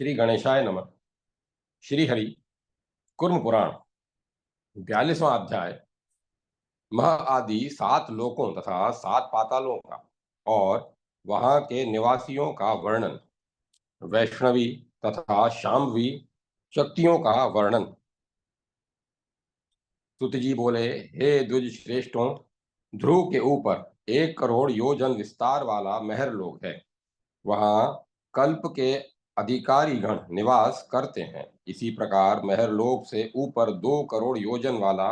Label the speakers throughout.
Speaker 1: श्री गणेशाय नमः। श्री हरि कुर्म पुराण 42वां अध्याय। मह आदि 7 लोकों तथा 7 पातालों का और वहां के निवासियों का वर्णन। वैष्णवी तथा शाम्भवी शक्तियों का वर्णन। सुत जी बोले, हे द्विज श्रेष्ठों, ध्रुव के ऊपर 1 करोड़ योजन विस्तार वाला महर लोक है। वहां कल्प के अधिकारी गण निवास करते हैं। इसी प्रकार महरलोक से ऊपर 2 करोड़ योजन वाला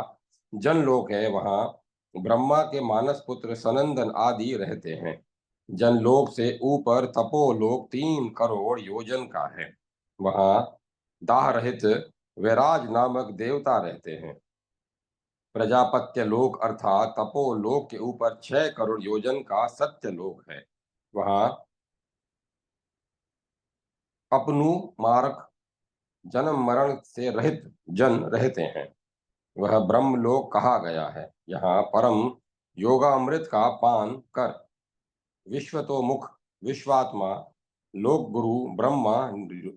Speaker 1: जनलोक है। वहां ब्रह्मा के मानस पुत्र सनंदन आदि रहते हैं। जनलोक से ऊपर तपोलोक 3 करोड़ योजन का है। वहां दाह रहित वैराज नामक देवता रहते हैं। प्रजापत्य लोक अर्थात तपोलोक के ऊपर 6 करोड़ योजन का सत्य लोक है। वहां अपनु मारक जन्म मरण से रहित जन रहते हैं। वह ब्रह्मलोक कहा गया है। यहाँ परम योगामृत का पान कर विश्वतोमुख विश्वात्मा लोक गुरु ब्रह्मा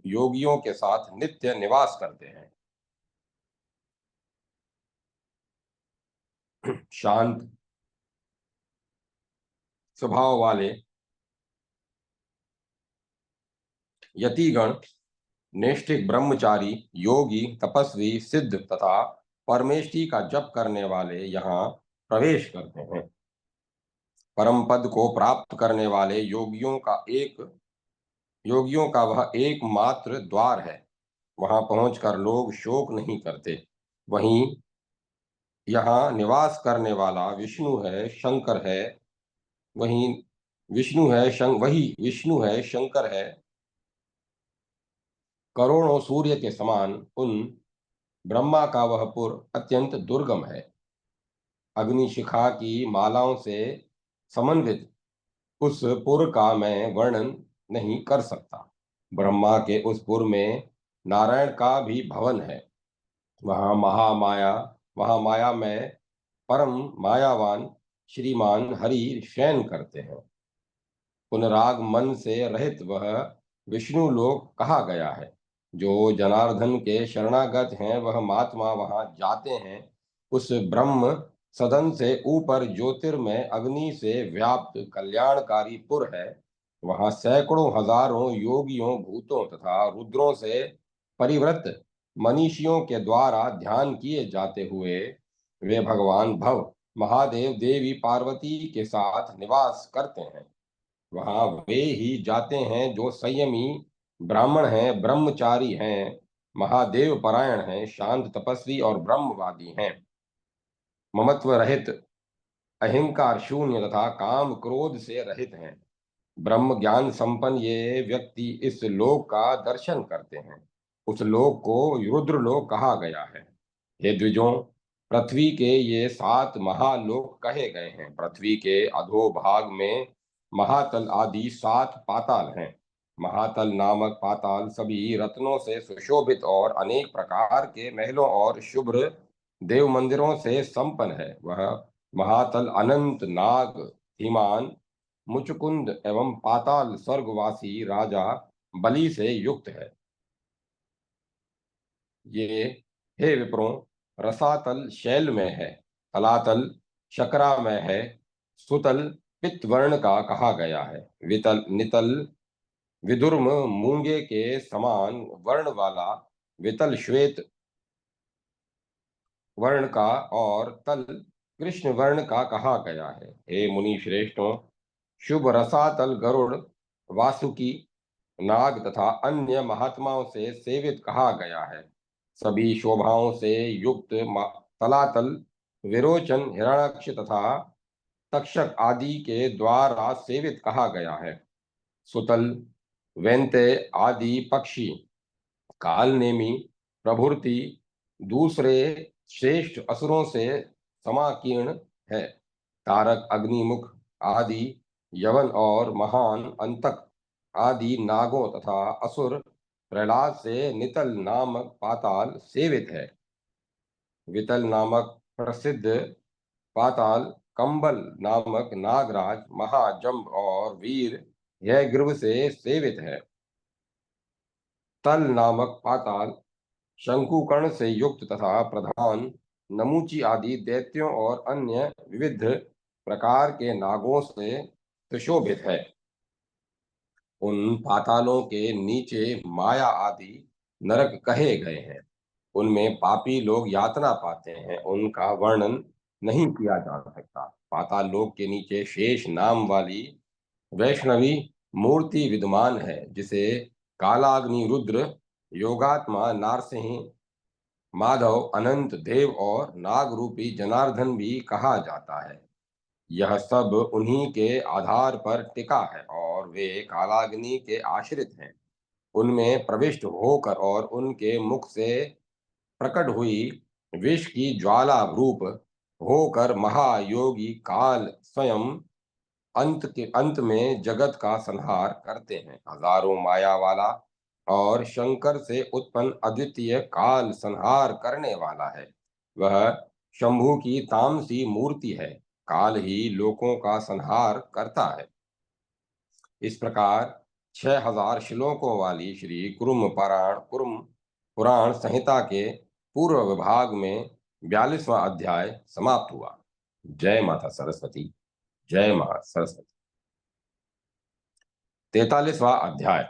Speaker 1: योगियों के साथ नित्य निवास करते हैं। शांत स्वभाव वाले यतिगण, नैष्ठिक ब्रह्मचारी, योगी, तपस्वी, सिद्ध तथा परमेष्टि का जप करने वाले यहाँ प्रवेश करते हैं। परम पद को प्राप्त करने वाले योगियों का वह एकमात्र द्वार है। वहां पहुंचकर लोग शोक नहीं करते। वहीं यहाँ निवास करने वाला विष्णु है, शंकर है। वही विष्णु है, शंकर है। करोड़ों सूर्य के समान उन ब्रह्मा का वह पुर अत्यंत दुर्गम है। अग्निशिखा की मालाओं से समन्वित उस पुर का मैं वर्णन नहीं कर सकता। ब्रह्मा के उस पुर में नारायण का भी भवन है। वहाँ माया में परम मायावान श्रीमान हरि शयन करते हैं। पुनराग मन से रहित वह विष्णु लोक कहा गया है। जो जनार्दन के शरणागत हैं वह महात्मा वहां जाते हैं। उस ब्रह्म सदन से ऊपर ज्योतिर्मय अग्नि से व्याप्त कल्याणकारी पुर है। वहां सैकड़ों हजारों योगियों, भूतों तथा रुद्रों से परिवृत मनीषियों के द्वारा ध्यान किए जाते हुए वे भगवान भव महादेव देवी पार्वती के साथ निवास करते हैं। वहां वे ही जाते हैं जो संयमी ब्राह्मण हैं, ब्रह्मचारी हैं, महादेव परायण हैं, शांत तपस्वी और ब्रह्मवादी हैं। ममत्व रहित, अहंकार शून्य तथा काम क्रोध से रहित हैं। ब्रह्म ज्ञान संपन्न ये व्यक्ति इस लोक का दर्शन करते हैं। उस लोक को रुद्रलोक कहा गया है। हे द्विजों, पृथ्वी के ये 7 महालोक कहे गए हैं। पृथ्वी के अधोभाग में महातल आदि 7 पाताल हैं। महातल नामक पाताल सभी रत्नों से सुशोभित और अनेक प्रकार के महलों और शुभ्र देव मंदिरों से संपन्न है। वह महातल अनंत नाग, धीमान, मुचकुंद एवं पाताल स्वर्गवासी राजा बलि से युक्त है। ये, हे विप्रों, रसातल शैल में है, तलातल शकरा में है, सुतल पित्त वर्ण का कहा गया है, वितल नितल विदुर्म मूंगे के समान वर्ण वाला, वितल श्वेत वर्ण का और तल कृष्ण वर्ण का कहा गया है। हे मुनि श्रेष्ठों, शुभ रसातल गरुड़, वासुकी, नाग तथा अन्य महात्माओं से सेवित कहा गया है। सभी शोभाओं से युक्त तलातल विरोचन, हिरणाक्ष तथा तक्षक आदि के द्वारा सेवित कहा गया है। सुतल वैंते आदि पक्षी, कालनेमी प्रभृति दूसरे श्रेष्ठ असुरों से समाकीर्ण है। तारक, अग्निमुख आदि यवन और महान अंतक आदि नागों तथा असुर प्रहलाद से नितल नामक पाताल सेवित है। वितल नामक प्रसिद्ध पाताल कंबल नामक नागराज, महाजम्ब और वीर यह ग्रीव से सेवित है। तल नामक पाताल, शंकुकर्ण से युक्त तथा प्रधान, नमूची आदि दैत्यों और अन्य विविध प्रकार के नागों से सुशोभित है। उन पातालों के नीचे माया आदि नरक कहे गए हैं। उनमें पापी लोग यातना पाते हैं, उनका वर्णन नहीं किया जा सकता। पाताल लोक के नीचे शेष नाम वाली वैष्णवी मूर्ति विद्यमान है, जिसे कालाग्नि रुद्र, योगात्मा नारसिंह, माधव, अनंत, देव और नाग रूपी जनार्दन भी कहा जाता है। यह सब उन्हीं के आधार पर टिका है और वे कालाग्नि के आश्रित हैं। उनमें प्रविष्ट होकर और उनके मुख से प्रकट हुई विष की ज्वाला रूप होकर महायोगी काल स्वयं अंत में जगत का संहार करते हैं। हजारों माया वाला और शंकर से उत्पन्न अद्वितीय काल संहार करने वाला है। वह शंभु की तामसी मूर्ति है। काल ही लोकों का संहार करता है। इस प्रकार 6000 श्लोकों वाली श्री कुरुम पुराण संहिता के पूर्व विभाग में 42वां अध्याय समाप्त हुआ। जय माता सरस्वती। जय माता सरस्वती। 43वां अध्याय।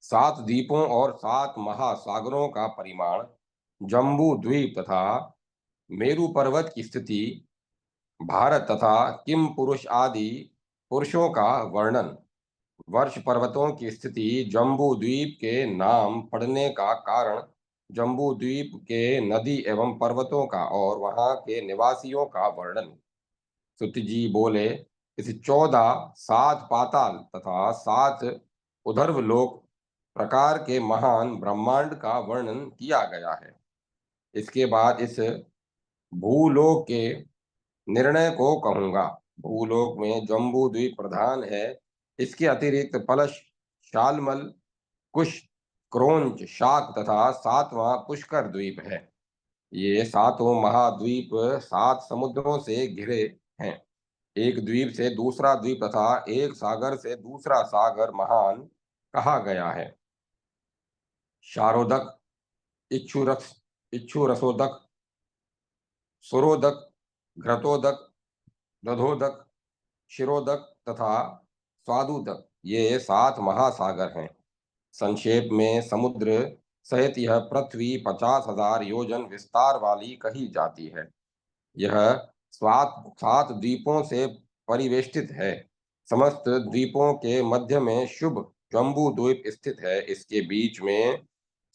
Speaker 1: 7 द्वीपों और 7 महासागरों का परिमाण, जम्बू द्वीप तथा मेरु पर्वत की स्थिति, भारत तथा किम पुरुष आदि पुरुषों का वर्णन, वर्ष पर्वतों की स्थिति, जम्बू द्वीप के नाम पड़ने का कारण, जम्बू द्वीप के नदी एवं पर्वतों का और वहां के निवासियों का वर्णन। सुत जी बोले, इस 14 7 पाताल तथा 7 उधर्व लोक प्रकार के महान ब्रह्मांड का वर्णन किया गया है। इसके बाद इस भूलोक के निर्णय को कहूंगा। भूलोक में जम्बू द्वीप प्रधान है। इसके अतिरिक्त पलश, शालमल, कुश, क्रोंच, शाक तथा 7वां पुष्कर द्वीप है। ये 7 महाद्वीप 7 समुद्रों से घिरे हैं। एक द्वीप से दूसरा द्वीप तथा एक सागर से दूसरा सागर महान कहा गया है। शारोदक, इच्छुरस इच्छुरसोदक, सुरोदक, घृतोदक, दधोदक, शिरोदक तथा स्वादुदक, ये 7 महासागर हैं। संक्षेप में समुद्र सहित यह पृथ्वी 50,000 योजन विस्तार वाली कही जाती है। यह 7 द्वीपों से परिवेष्टित है। समस्त द्वीपों के मध्य में शुभ जम्बू द्वीप स्थित है। इसके बीच में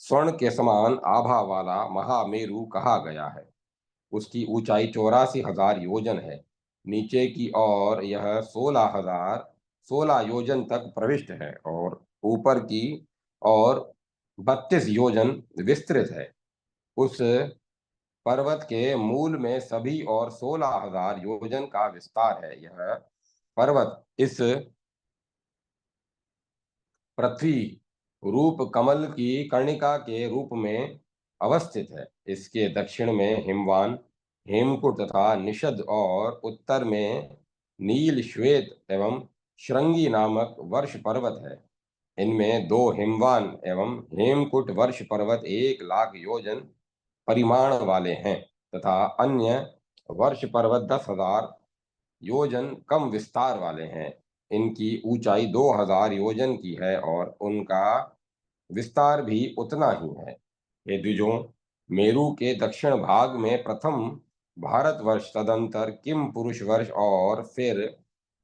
Speaker 1: स्वर्ण के समान आभा वाला महामेरु कहा गया है। उसकी ऊंचाई 84,000 योजन है। नीचे की ओर यह 16 योजन तक प्रविष्ट है और ऊपर की ओर 32 योजन विस्तृत है। उस पर्वत के मूल में सभी और 16,000 योजन का विस्तार है। यह पर्वत इस पृथ्वी रूप कमल की कर्णिका के रूप में अवस्थित है। इसके दक्षिण में हिमवान, हेमकूट तथा निषद और उत्तर में नील श्वेत एवं श्रृंगी नामक वर्ष पर्वत है। इनमें 2 हिमवान एवं हेमकूट वर्ष पर्वत 1,00,000 योजन परिमाण वाले हैं तथा अन्य वर्ष पर्वत 10,000 योजन कम विस्तार वाले हैं। इनकी ऊंचाई 2,000 योजन की है और उनका विस्तार भी उतना ही है। हे द्विजों, मेरु के दक्षिण भाग में प्रथम भारतवर्ष, तदंतर किम पुरुष वर्ष और फिर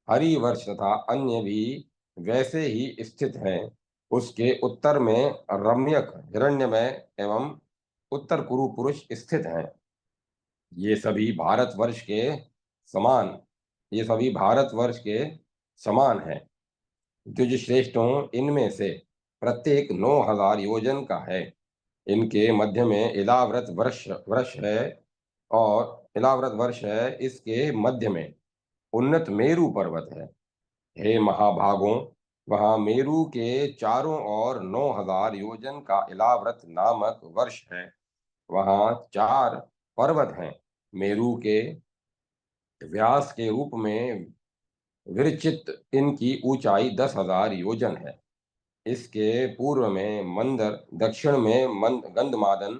Speaker 1: हरि वर्ष तथा अन्य भी वैसे ही स्थित हैं। उसके उत्तर में रम्यक, हिरण्यमय एवं उत्तर कुरु पुरुष स्थित हैं। ये सभी भारतवर्ष के समान ये सभी भारतवर्ष के समान हैं। द्विज श्रेष्ठों, इनमें से प्रत्येक 9,000 योजन का है। इनके मध्य में इलाव्रत वर्ष वर्ष है और इलाव्रत वर्ष है। इसके मध्य में उन्नत मेरु पर्वत है। हे महाभागों, वहां मेरु के चारों ओर 9,000 योजन का इलाव्रत नामक वर्ष है। वहां 4 पर्वत हैं। मेरु के व्यास के रूप में विरचित इनकी ऊंचाई 10,000 योजन है। इसके पूर्व में मंदर, दक्षिण में गंधमादन,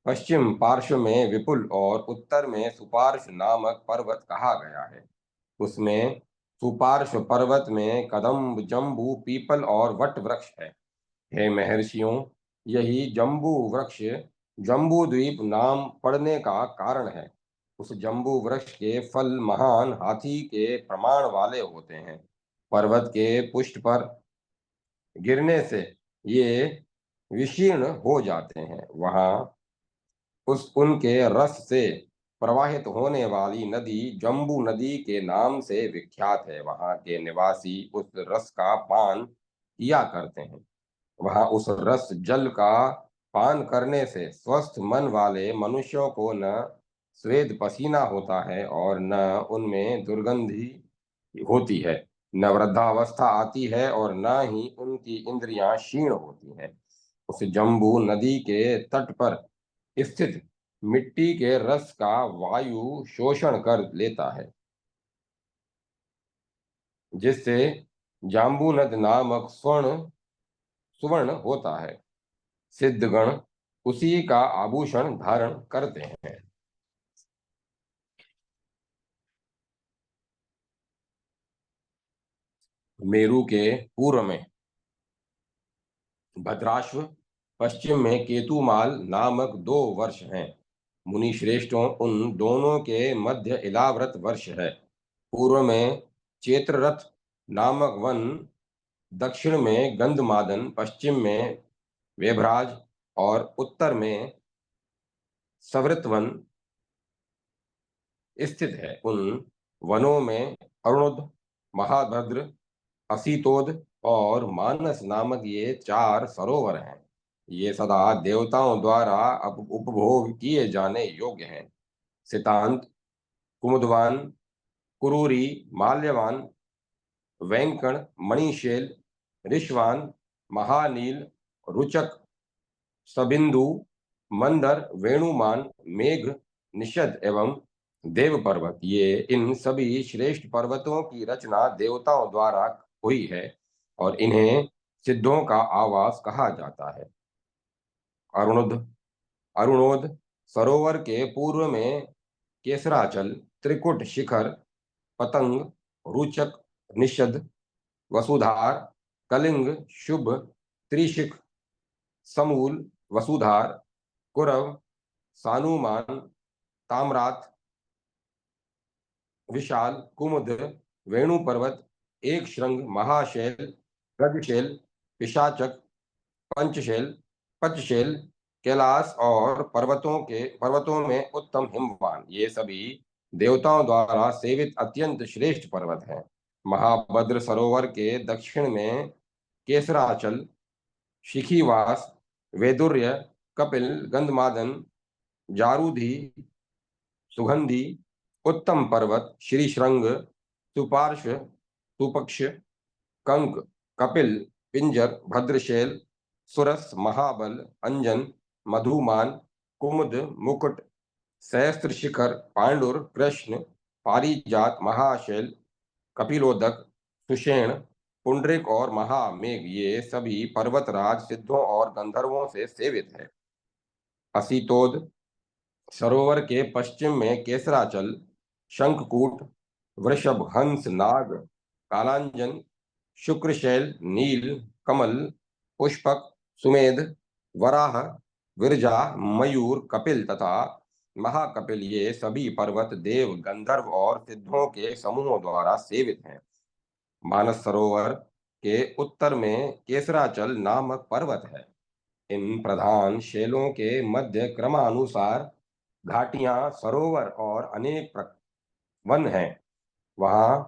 Speaker 1: पश्चिम पार्श्व में विपुल और उत्तर में सुपार्श्व नामक पर्वत कहा गया है। उसमें सुपार्श्व पर्वत में कदम्ब, जम्बू, पीपल और वट वृक्ष है। हे महर्षियों, यही जम्बू वृक्ष जम्बू द्वीप नाम पड़ने का कारण है। उस जम्बू वृक्ष के फल महान हाथी के प्रमाण वाले होते हैं। पर्वत के पुष्ट पर गिरने से ये विशीर्ण हो जाते हैं। वहां उनके रस से प्रवाहित होने वाली नदी जम्बू नदी के नाम से विख्यात है। वहां के निवासी उस रस का पान किया करते हैं। वहां उस रस जल का पान करने से स्वस्थ मन वाले मनुष्यों को न स्वेद पसीना होता है और न उनमें दुर्गंधि होती है, न वृद्धावस्था आती है और न ही उनकी इंद्रियां क्षीण होती हैं। उस जम्बू नदी के तट पर स्थित मिट्टी के रस का वायु शोषण कर लेता है, जिससे जाम्बूनद नामक सुवर्ण होता है। सिद्धगण उसी का आभूषण धारण करते हैं। मेरु के पूर्व में भद्राश्व, पश्चिम में केतुमाल नामक दो वर्ष हैं। मुनि श्रेष्ठों, उन दोनों के मध्य इलाव्रत वर्ष है। पूर्व में चेत्ररथ नामक वन, दक्षिण में गंधमादन, पश्चिम में वेभराज और उत्तर में सवृतवन स्थित है। उन वनों में अरुणोद, महाभद्र, असीतोद और मानस नामक ये चार सरोवर हैं। ये सदा देवताओं द्वारा उपभोग किए जाने योग्य हैं। सितांत, कुमुदवान, कुरूरी, माल्यवान, वेंकण, मणिशैल, ऋषवान, महानील, रुचक, सबिंदु, मंदर, वेणुमान, मेघ, निषद एवं देव पर्वत, ये इन सभी श्रेष्ठ पर्वतों की रचना देवताओं द्वारा हुई है और इन्हें सिद्धों का आवास कहा जाता है। अरुणोद अरुणोद सरोवर के पूर्व में केसराचल, त्रिकुट शिखर, पतंग, रुचक, निषद, वसुधार, कलिंग, शुभ, त्रिशिख, समूल, वसुधार, कुरव, सानुमान, ताम्रात, विशाल, कुमुद, वेणु पर्वत, एक श्रृंग, महाशैल, गजशैल, पिशाचक, पंचशैल, पचशैल, कैलाश और पर्वतों में उत्तम हिमवान, ये सभी देवताओं द्वारा सेवित अत्यंत श्रेष्ठ पर्वत हैं। महाभद्र सरोवर के दक्षिण में केसराचल, शिखीवास, वैदुर्य, कपिल, गंधमादन, जारूधी, सुगंधी, उत्तम पर्वत, श्रीशृंग, सुपार्श्व, सुपक्ष, कंक, कपिल, पिंजर, भद्रशैल, सुरस, महाबल, अंजन, मधुमान, कुमुद, मुकुट, सहस्त्र शिखर, पांडुर, कृष्ण, पारिजात, महाशैल, कपिलोदक, सुषेण, पुंडरिक और महामेघ, ये सभी पर्वतराज सिद्धों और गंधर्वों से सेवित है। असीतोद सरोवर के पश्चिम में केसराचल, शंखकूट, वृषभ, हंस, नाग, कालांजन, शुक्रशैल, नील, कमल, पुष्पक, सुमेध, वराह, विरजा, मयूर, कपिल तथा महाकपिल, ये सभी पर्वत देव, गंधर्व और सिद्धों के समूहों द्वारा सेवित हैं। मानस सरोवर के उत्तर में केसराचल नामक पर्वत है। इन प्रधान शैलों के मध्य क्रमानुसार घाटियां, सरोवर और अनेक वन हैं। वहां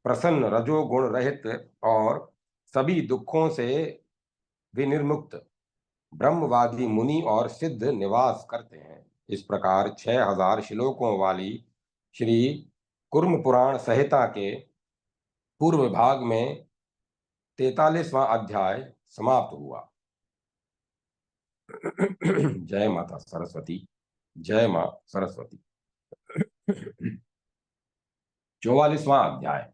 Speaker 1: प्रसन्न, रजोगुण रहित और सभी दुखों से विनिर्मुक्त ब्रह्मवादी मुनि और सिद्ध निवास करते हैं। इस प्रकार 6000 श्लोकों वाली श्री कुर्म पुराण संहिता के पूर्व भाग में 43वां अध्याय समाप्त हुआ। जय माता सरस्वती। जय मां सरस्वती। 44वां अध्याय।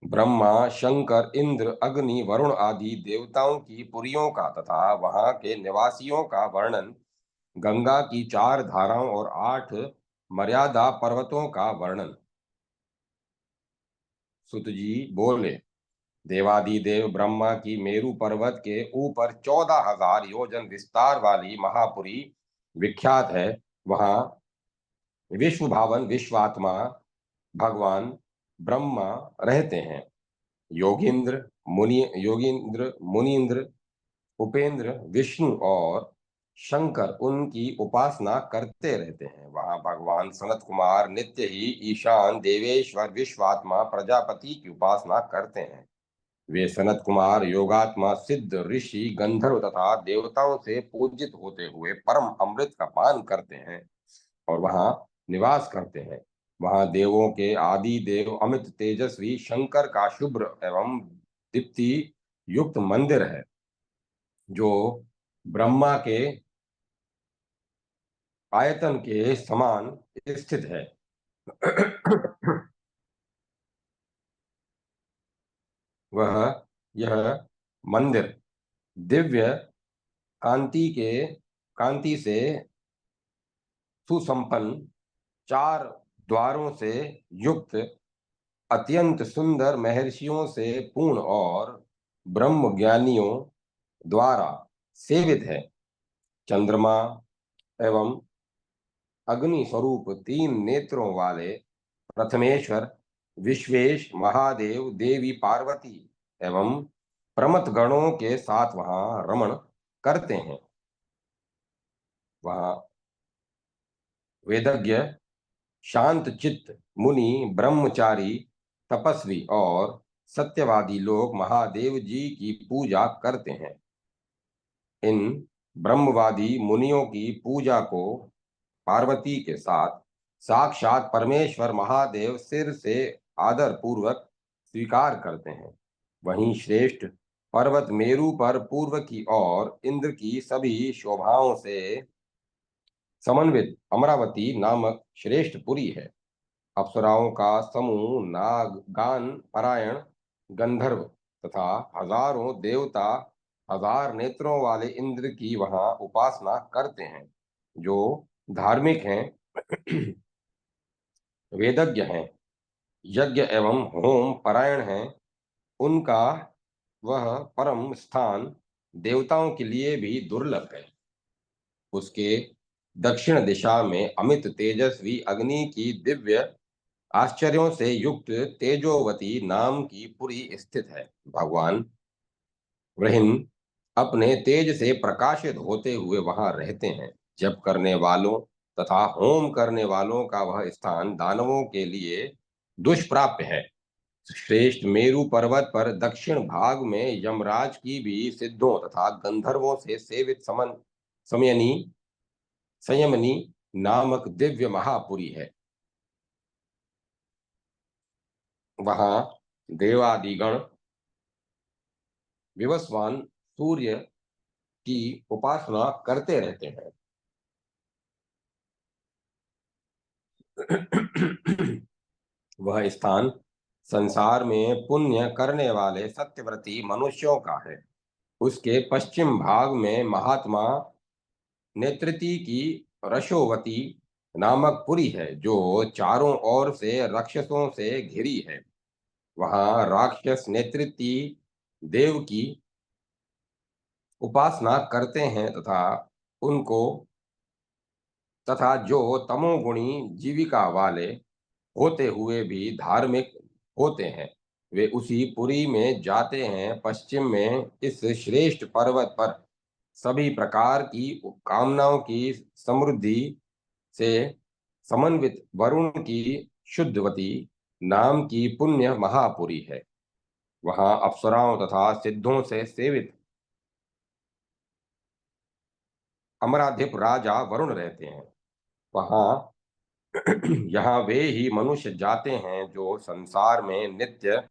Speaker 1: ब्रह्मा, शंकर, इंद्र, अग्नि, वरुण आदि देवताओं की पुरियों का तथा वहां के निवासियों का वर्णन, गंगा की 4 धाराओं और 8 मर्यादा पर्वतों का वर्णन। सुत जी बोले, देवादिदेव ब्रह्मा की मेरु पर्वत के ऊपर 14,000 योजन विस्तार वाली महापुरी विख्यात है। वहां विश्व भावन विश्वात्मा भगवान ब्रह्मा रहते हैं। योगींद्र, मुनींद्र, उपेंद्र, विष्णु और शंकर उनकी उपासना करते रहते हैं। वहां भगवान सनत कुमार नित्य ही ईशान देवेश्वर विश्वात्मा प्रजापति की उपासना करते हैं। वे सनत कुमार योगात्मा सिद्ध ऋषि गंधर्व तथा देवताओं से पूजित होते हुए परम अमृत का पान करते हैं और वहां निवास करते हैं। वहां देवों के आदि देव अमित तेजस्वी शंकर का शुभ्र एवं दीप्ति युक्त मंदिर है, जो ब्रह्मा के आयतन के समान स्थित है। वह यह मंदिर दिव्य कांति से सुसंपन्न, 4 द्वारों से युक्त, अत्यंत सुंदर महर्षियों से पूर्ण और ब्रह्म ज्ञानियों द्वारा सेवित है। चंद्रमा एवं अग्नि स्वरूप 3 नेत्रों वाले प्रथमेश्वर विश्वेश महादेव देवी पार्वती एवं प्रमथ गणों के साथ वहां रमण करते हैं। वहां वेदज्ञ, शांत चित्त मुनि, ब्रह्मचारी, तपस्वी और सत्यवादी लोग महादेव जी की पूजा करते हैं। इन ब्रह्मवादी मुनियों की पूजा को पार्वती के साथ साक्षात परमेश्वर महादेव सिर से आदर पूर्वक स्वीकार करते हैं। वहीं श्रेष्ठ पर्वत मेरु पर पूर्व की ओर इंद्र की सभी शोभाओं से समन्वित अमरावती नामक श्रेष्ठ पुरी है। अप्सराओं का समूह, नाग गान परायण गंधर्व तथा हजारों देवता 1000 नेत्रों वाले इंद्र की वहां उपासना करते हैं, जो धार्मिक हैं, वेदज्ञ हैं, यज्ञ एवं होम परायण हैं। उनका वह परम स्थान देवताओं के लिए भी दुर्लभ है। उसके दक्षिण दिशा में अमित तेजस्वी अग्नि की दिव्य आश्चर्यों से युक्त तेजोवती नाम की पुरी स्थित है। भगवान वृहन अपने तेज से प्रकाशित होते हुए वहां रहते हैं। जप करने वालों तथा होम करने वालों का वह स्थान दानवों के लिए दुष्प्राप्य है। श्रेष्ठ मेरु पर्वत पर दक्षिण भाग में यमराज की भी सिद्धों तथा गंधर्वों से सेवित समयनी संयमनी नामक दिव्य महापुरी है। वहां देवादिगण विवस्वान सूर्य की उपासना करते रहते हैं। वह स्थान संसार में पुण्य करने वाले सत्यव्रती मनुष्यों का है। उसके पश्चिम भाग में महात्मा नेत्रति की रशोवती नामक पुरी है, जो चारों ओर से राक्षसों से घिरी है। वहां राक्षस नेत्रति देव की उपासना करते हैं उनको तथा जो तमोगुणी जीविका वाले होते हुए भी धार्मिक होते हैं, वे उसी पुरी में जाते हैं। पश्चिम में इस श्रेष्ठ पर्वत पर सभी प्रकार की कामनाओं की समृद्धि से समन्वित वरुण की शुद्धवती नाम की पुण्य महापुरी है। वहां अप्सराओं तथा सिद्धों से सेवित अमराधिप राजा वरुण रहते हैं। वहां यहाँ वे ही मनुष्य जाते हैं जो संसार में नित्य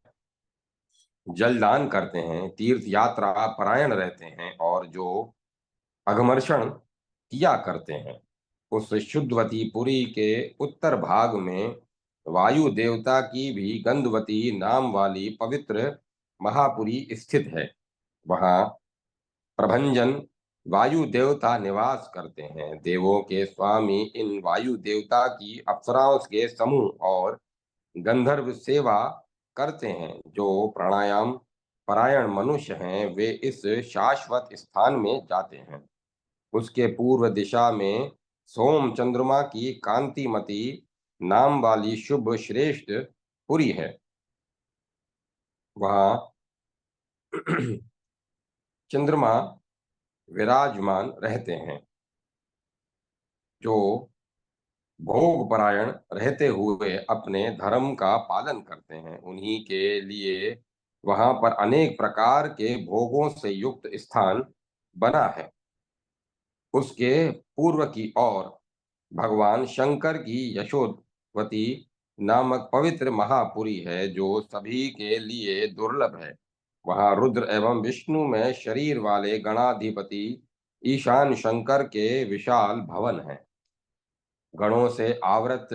Speaker 1: जलदान करते हैं, तीर्थ यात्रा परायण रहते हैं और जो अघमर्षण किया करते हैं। उस शुद्धवती पुरी के उत्तर भाग में वायु देवता की भी गंधवती नाम वाली पवित्र महापुरी स्थित है। वहां प्रभंजन वायु देवता निवास करते हैं। देवों के स्वामी इन वायु देवता की अप्सराओं के समूह और गंधर्व सेवा करते हैं। जो प्राणायाम परायण मनुष्य हैं वे इस शाश्वत स्थान में जाते हैं। उसके पूर्व दिशा में सोम चंद्रमा की कांतिमती नाम वाली शुभ श्रेष्ठ पुरी है। वहां चंद्रमा विराजमान रहते हैं, जो भोग परायण रहते हुए अपने धर्म का पालन करते हैं। उन्हीं के लिए वहां पर अनेक प्रकार के भोगों से युक्त स्थान बना है। उसके पूर्व की ओर भगवान शंकर की यशोदवती नामक पवित्र महापुरी है, जो सभी के लिए दुर्लभ है। वहां रुद्र एवं विष्णु में शरीर वाले गणाधिपति ईशान शंकर के विशाल भवन हैं। गणों से आवृत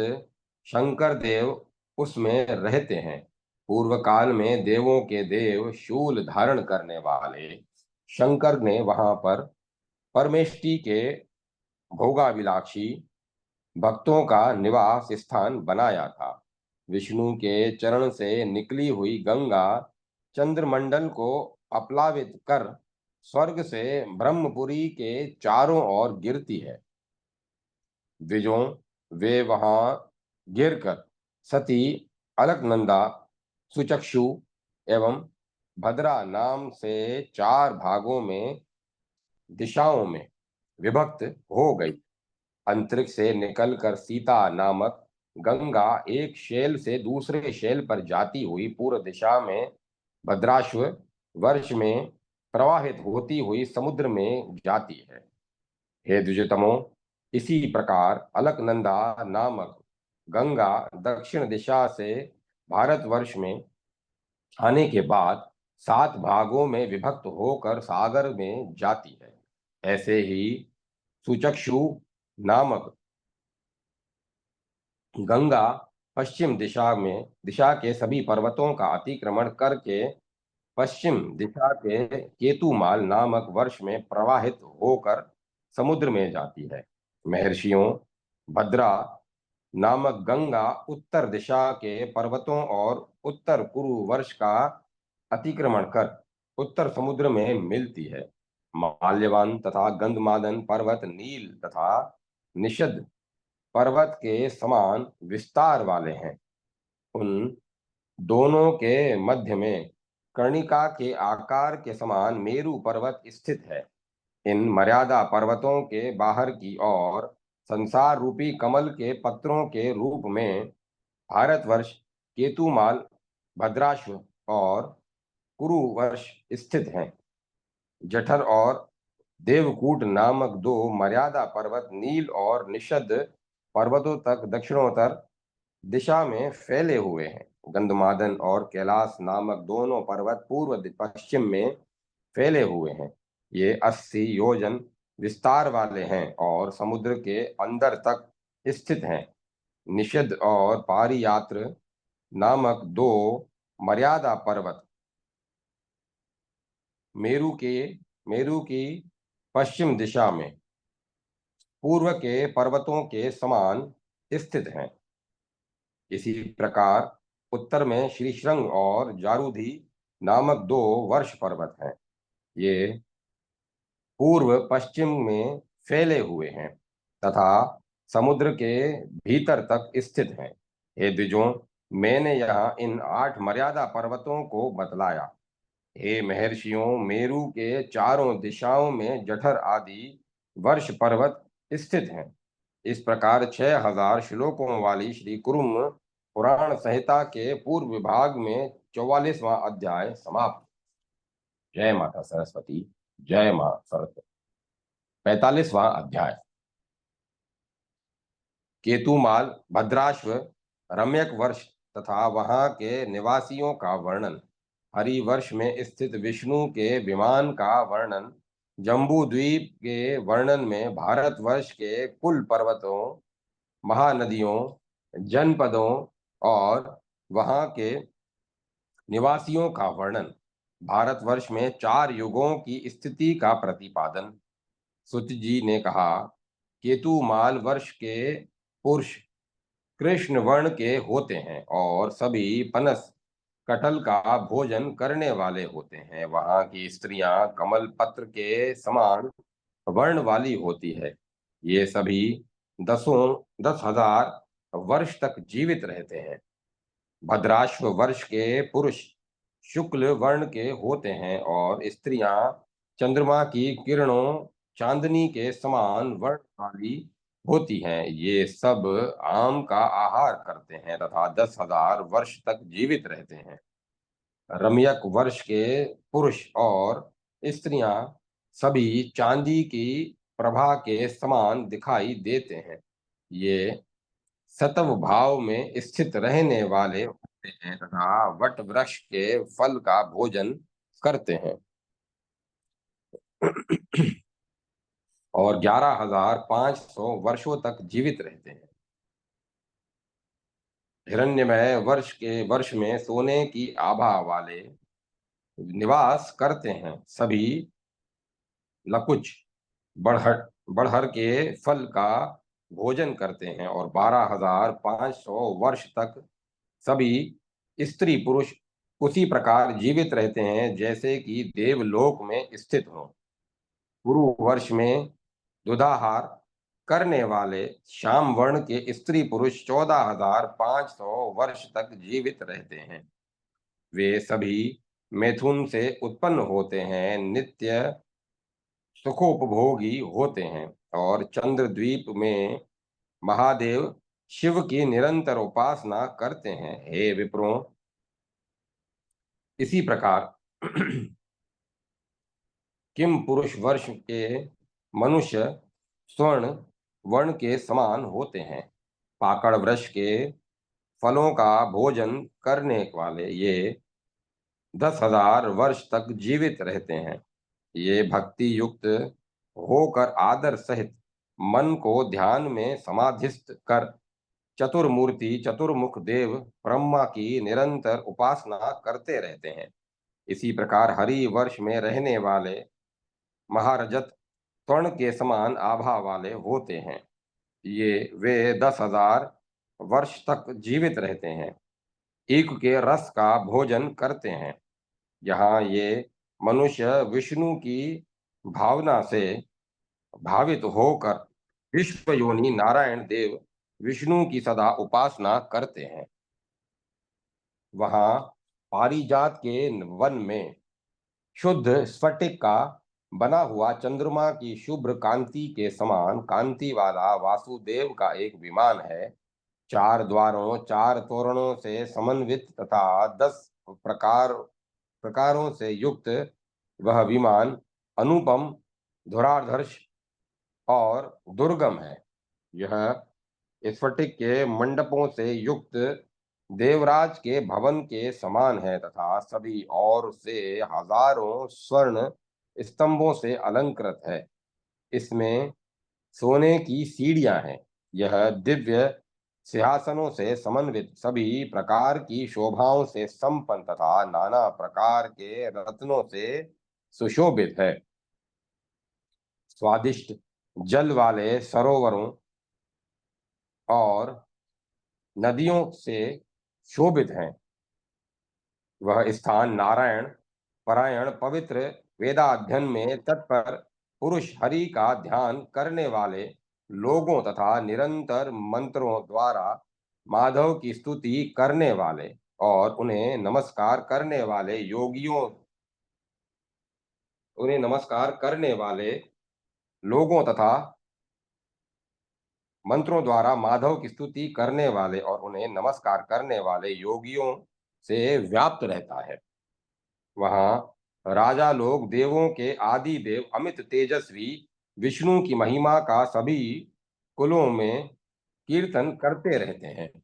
Speaker 1: शंकर देव उसमें रहते हैं। पूर्व काल में देवों के देव शूल धारण करने वाले शंकर ने वहां पर परमेष्टि के भोगाभिलाषी भक्तों का निवास स्थान बनाया था। विष्णु के चरण से निकली हुई गंगा चंद्रमंडल को अपलावित कर स्वर्ग से ब्रह्मपुरी के चारों ओर गिरती है। द्विजों, वे वहां गिरकर सती, अलकनंदा, सुचक्षु एवं भद्रा नाम से चार भागों में दिशाओं में विभक्त हो गई। अंतरिक्ष से निकलकर सीता नामक गंगा एक शैल से दूसरे शैल पर जाती हुई पूर्व दिशा में भद्राश्व वर्ष में प्रवाहित होती हुई समुद्र में जाती है। हे द्विजतमो, इसी प्रकार अलकनंदा नामक गंगा दक्षिण दिशा से भारतवर्ष में आने के बाद सात भागों में विभक्त होकर सागर में जाती है। ऐसे ही सुचक्षु नामक गंगा पश्चिम दिशा के सभी पर्वतों का अतिक्रमण करके पश्चिम दिशा के केतुमाल नामक वर्ष में प्रवाहित होकर समुद्र में जाती है। महर्षियों, भद्रा नामक गंगा उत्तर दिशा के पर्वतों और उत्तर कुरु वर्ष का अतिक्रमण कर उत्तर समुद्र में मिलती है। माल्यवान तथा गंधमादन पर्वत नील तथा निषद पर्वत के समान विस्तार वाले हैं। उन दोनों के मध्य में कर्णिका के आकार के समान मेरु पर्वत स्थित है। इन मर्यादा पर्वतों के बाहर की ओर संसार रूपी कमल के पत्रों के रूप में भारतवर्ष, केतुमाल, भद्राश्व और कुरुवर्ष स्थित हैं। जठर और देवकूट नामक दो मर्यादा पर्वत नील और निषद पर्वतों तक दक्षिणोत्तर दिशा में फैले हुए हैं। गंधमादन और कैलाश नामक दोनों पर्वत पूर्व पश्चिम में फैले हुए हैं। ये 80 योजन विस्तार वाले हैं और समुद्र के अंदर तक स्थित हैं। निषद और पारियात्र नामक दो मर्यादा पर्वत मेरु की पश्चिम दिशा में पूर्व के पर्वतों के समान स्थित हैं। इसी प्रकार उत्तर में श्रीशृंग और जारूधी नामक दो वर्ष पर्वत हैं। ये पूर्व पश्चिम में फैले हुए हैं तथा समुद्र के भीतर तक स्थित हैं। हे द्विजों, मैंने यहाँ इन 8 मर्यादा पर्वतों को बतलाया। हे महर्षियों, मेरु के चारों दिशाओं में जठर आदि वर्ष पर्वत स्थित हैं। इस प्रकार 6000 श्लोकों वाली श्री कुरुम पुराण संहिता के पूर्व विभाग में 44वां अध्याय समाप्त। जय माता सरस्वती, जय मां सरस्वती। 45वां अध्याय। केतुमाल भद्राश्व रम्यक वर्ष तथा वहां के निवासियों का वर्णन। हरिवर्ष में स्थित विष्णु के विमान का वर्णन। जम्बू द्वीप के वर्णन में भारतवर्ष के कुल पर्वतों, महानदियों, जनपदों और वहां के निवासियों का वर्णन, भारतवर्ष में 4 युगों की स्थिति का प्रतिपादन। सुत जी ने कहा, केतुमाल वर्ष के पुरुष कृष्ण वर्ण के होते हैं और सभी पनस कटल का भोजन करने वाले होते हैं। वहां की स्त्रियां कमल पत्र के समान वर्ण वाली होती है। ये सभी 10,000 वर्ष तक जीवित रहते हैं। भद्राश्व वर्ष के पुरुष शुक्ल वर्ण के होते हैं और स्त्रियां चंद्रमा की किरणों चांदनी के समान वर्ण वाली होती हैं। ये सब आम का आहार करते हैं तथा 10,000 वर्ष तक जीवित रहते हैं। रम्यक वर्ष के पुरुष और स्त्रियां सभी चांदी की प्रभा के समान दिखाई देते हैं। ये सतव भाव में स्थित रहने वाले होते हैं तथा वट वृक्ष के फल का भोजन करते हैं और 11,500 वर्षों तक जीवित रहते हैं। हिरण्यमय वर्ष में सोने की आभा वाले निवास करते हैं। सभी लकुच बढ़हट बढ़हर के फल का भोजन करते हैं और 12,500 वर्ष तक सभी स्त्री पुरुष उसी प्रकार जीवित रहते हैं जैसे कि देवलोक में स्थित हो। गुरु वर्ष में दुधाहार करने वाले श्याम वर्ण के स्त्री पुरुष 14,500 वर्ष तक जीवित रहते हैं। वे सभी मैथुन से उत्पन्न होते हैं, नित्य सुखोपभोगी होते हैं और चंद्रद्वीप में महादेव शिव की निरंतर उपासना करते हैं। हे विप्रों, इसी प्रकार किम पुरुष वर्ष के मनुष्य स्वर्ण वर्ण के समान होते हैं। पाकड़ वृक्ष के फलों का भोजन करने वाले ये 10,000 वर्ष तक जीवित रहते हैं। ये भक्ति युक्त होकर आदर सहित मन को ध्यान में समाधिस्थ कर चतुर्मूर्ति चतुर्मुख देव ब्रह्मा की निरंतर उपासना करते रहते हैं। इसी प्रकार हरि वर्ष में रहने वाले महारजत स्वर्ण के समान आभा वाले होते हैं। ये वे 10,000 वर्ष तक जीवित रहते हैं, ईख के रस का भोजन करते हैं। यहाँ ये मनुष्य विष्णु की भावना से भावित होकर विश्व योनि नारायण देव विष्णु की सदा उपासना करते हैं। वहाँ पारिजात के वन में शुद्ध स्फटिक का बना हुआ चंद्रमा की शुभ्र कांति के समान कांति वाला वासुदेव का एक विमान है। 4 द्वारों 4 तोरणों से समन्वित तथा 10 प्रकारों से युक्त वह विमान अनुपम, धुराधर्ष और दुर्गम है। यह स्फटिक के मंडपों से युक्त देवराज के भवन के समान है तथा सभी ओर से हजारों स्वर्ण स्तंभों से अलंकृत है। इसमें सोने की सीढ़ियां हैं। यह दिव्य सिंहासनों से समन्वित, सभी प्रकार की शोभाओं से संपन्न तथा नाना प्रकार के रत्नों से सुशोभित है। स्वादिष्ट जल वाले सरोवरों और नदियों से शोभित हैं। वह स्थान नारायण परायण पवित्र वेदाध्ययन में तत्पर पुरुष हरि का ध्यान करने वाले लोगों तथा निरंतर मंत्रों द्वारा माधव की स्तुति करने वाले और उन्हें नमस्कार करने वाले लोगों तथा मंत्रों द्वारा माधव की स्तुति करने वाले और उन्हें नमस्कार करने वाले योगियों से व्याप्त रहता है। वहां राजा लोग देवों के आदि देव अमित तेजस्वी विष्णु की महिमा का सभी कुलों में कीर्तन करते रहते हैं।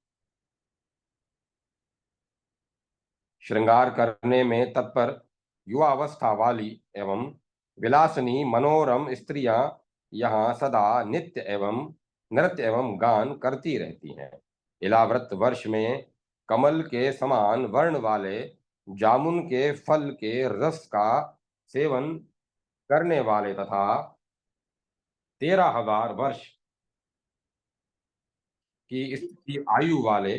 Speaker 1: श्रृंगार करने में तत्पर युवावस्था वाली एवं विलासनी मनोरम स्त्रियां यहाँ सदा नित्य एवं नृत्य एवं गान करती रहती हैं। इलाव्रत वर्ष में कमल के समान वर्ण वाले जामुन के फल के रस का सेवन करने वाले तथा 13,000 वर्ष की स्थिति आयु वाले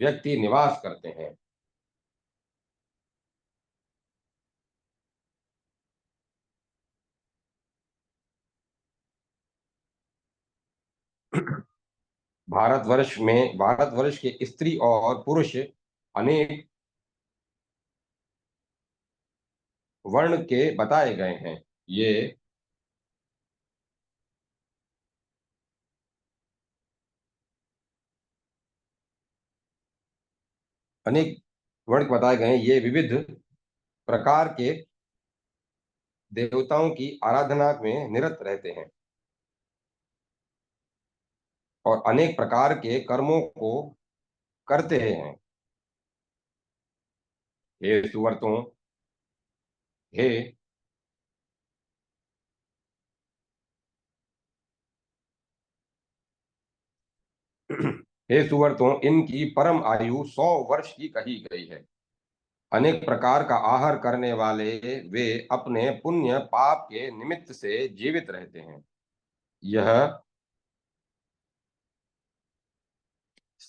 Speaker 1: व्यक्ति निवास करते हैं। भारतवर्ष के स्त्री और पुरुष अनेक वर्ण के बताए गए हैं। ये अनेक वर्ण बताए गए हैं। ये विविध प्रकार के देवताओं की आराधना में निरत रहते हैं और अनेक प्रकार के कर्मों को करते हैं। हे सुवर्तों, हे हे सुवर्तों, इनकी परम आयु 100 वर्ष की कही गई है। अनेक प्रकार का आहार करने वाले वे अपने पुण्य पाप के निमित्त से जीवित रहते हैं। यह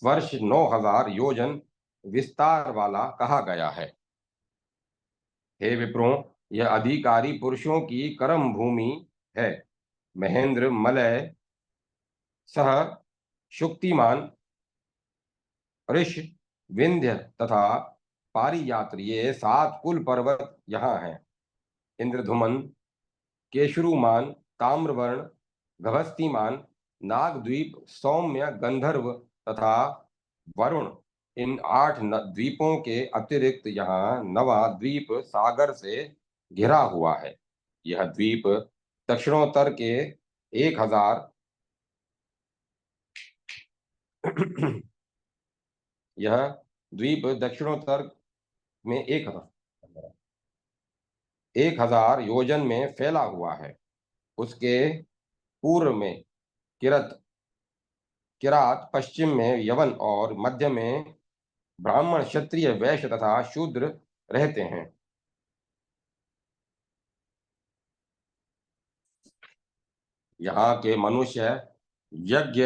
Speaker 1: वर्ष 9,000 योजन विस्तार वाला कहा गया है। हे विप्रों, यह अधिकारी पुरुषों की कर्म भूमि है। महेंद्र, मलय, सह, शुक्तिमान, ऋष, विंध्य तथा पारियात्र, ये 7 कुल पर्वत यहाँ हैं। इंद्रधुमन, केशरुमान, ताम्रवर्ण, गभस्तिमान, नागद्वीप, सौम्य, गंधर्व तथा वरुण, इन 8 द्वीपों के अतिरिक्त यहाँ नवा द्वीप सागर से घिरा हुआ है। यह द्वीप दक्षिणोत्तर के 1,000 यह द्वीप दक्षिणोत्तर में 1,000 योजन में फैला हुआ है। उसके पूर्व में किरत किरात, पश्चिम में यवन और मध्य में ब्राह्मण, क्षत्रिय, वैश्य तथा शूद्र रहते हैं। यहाँ के मनुष्य यज्ञ,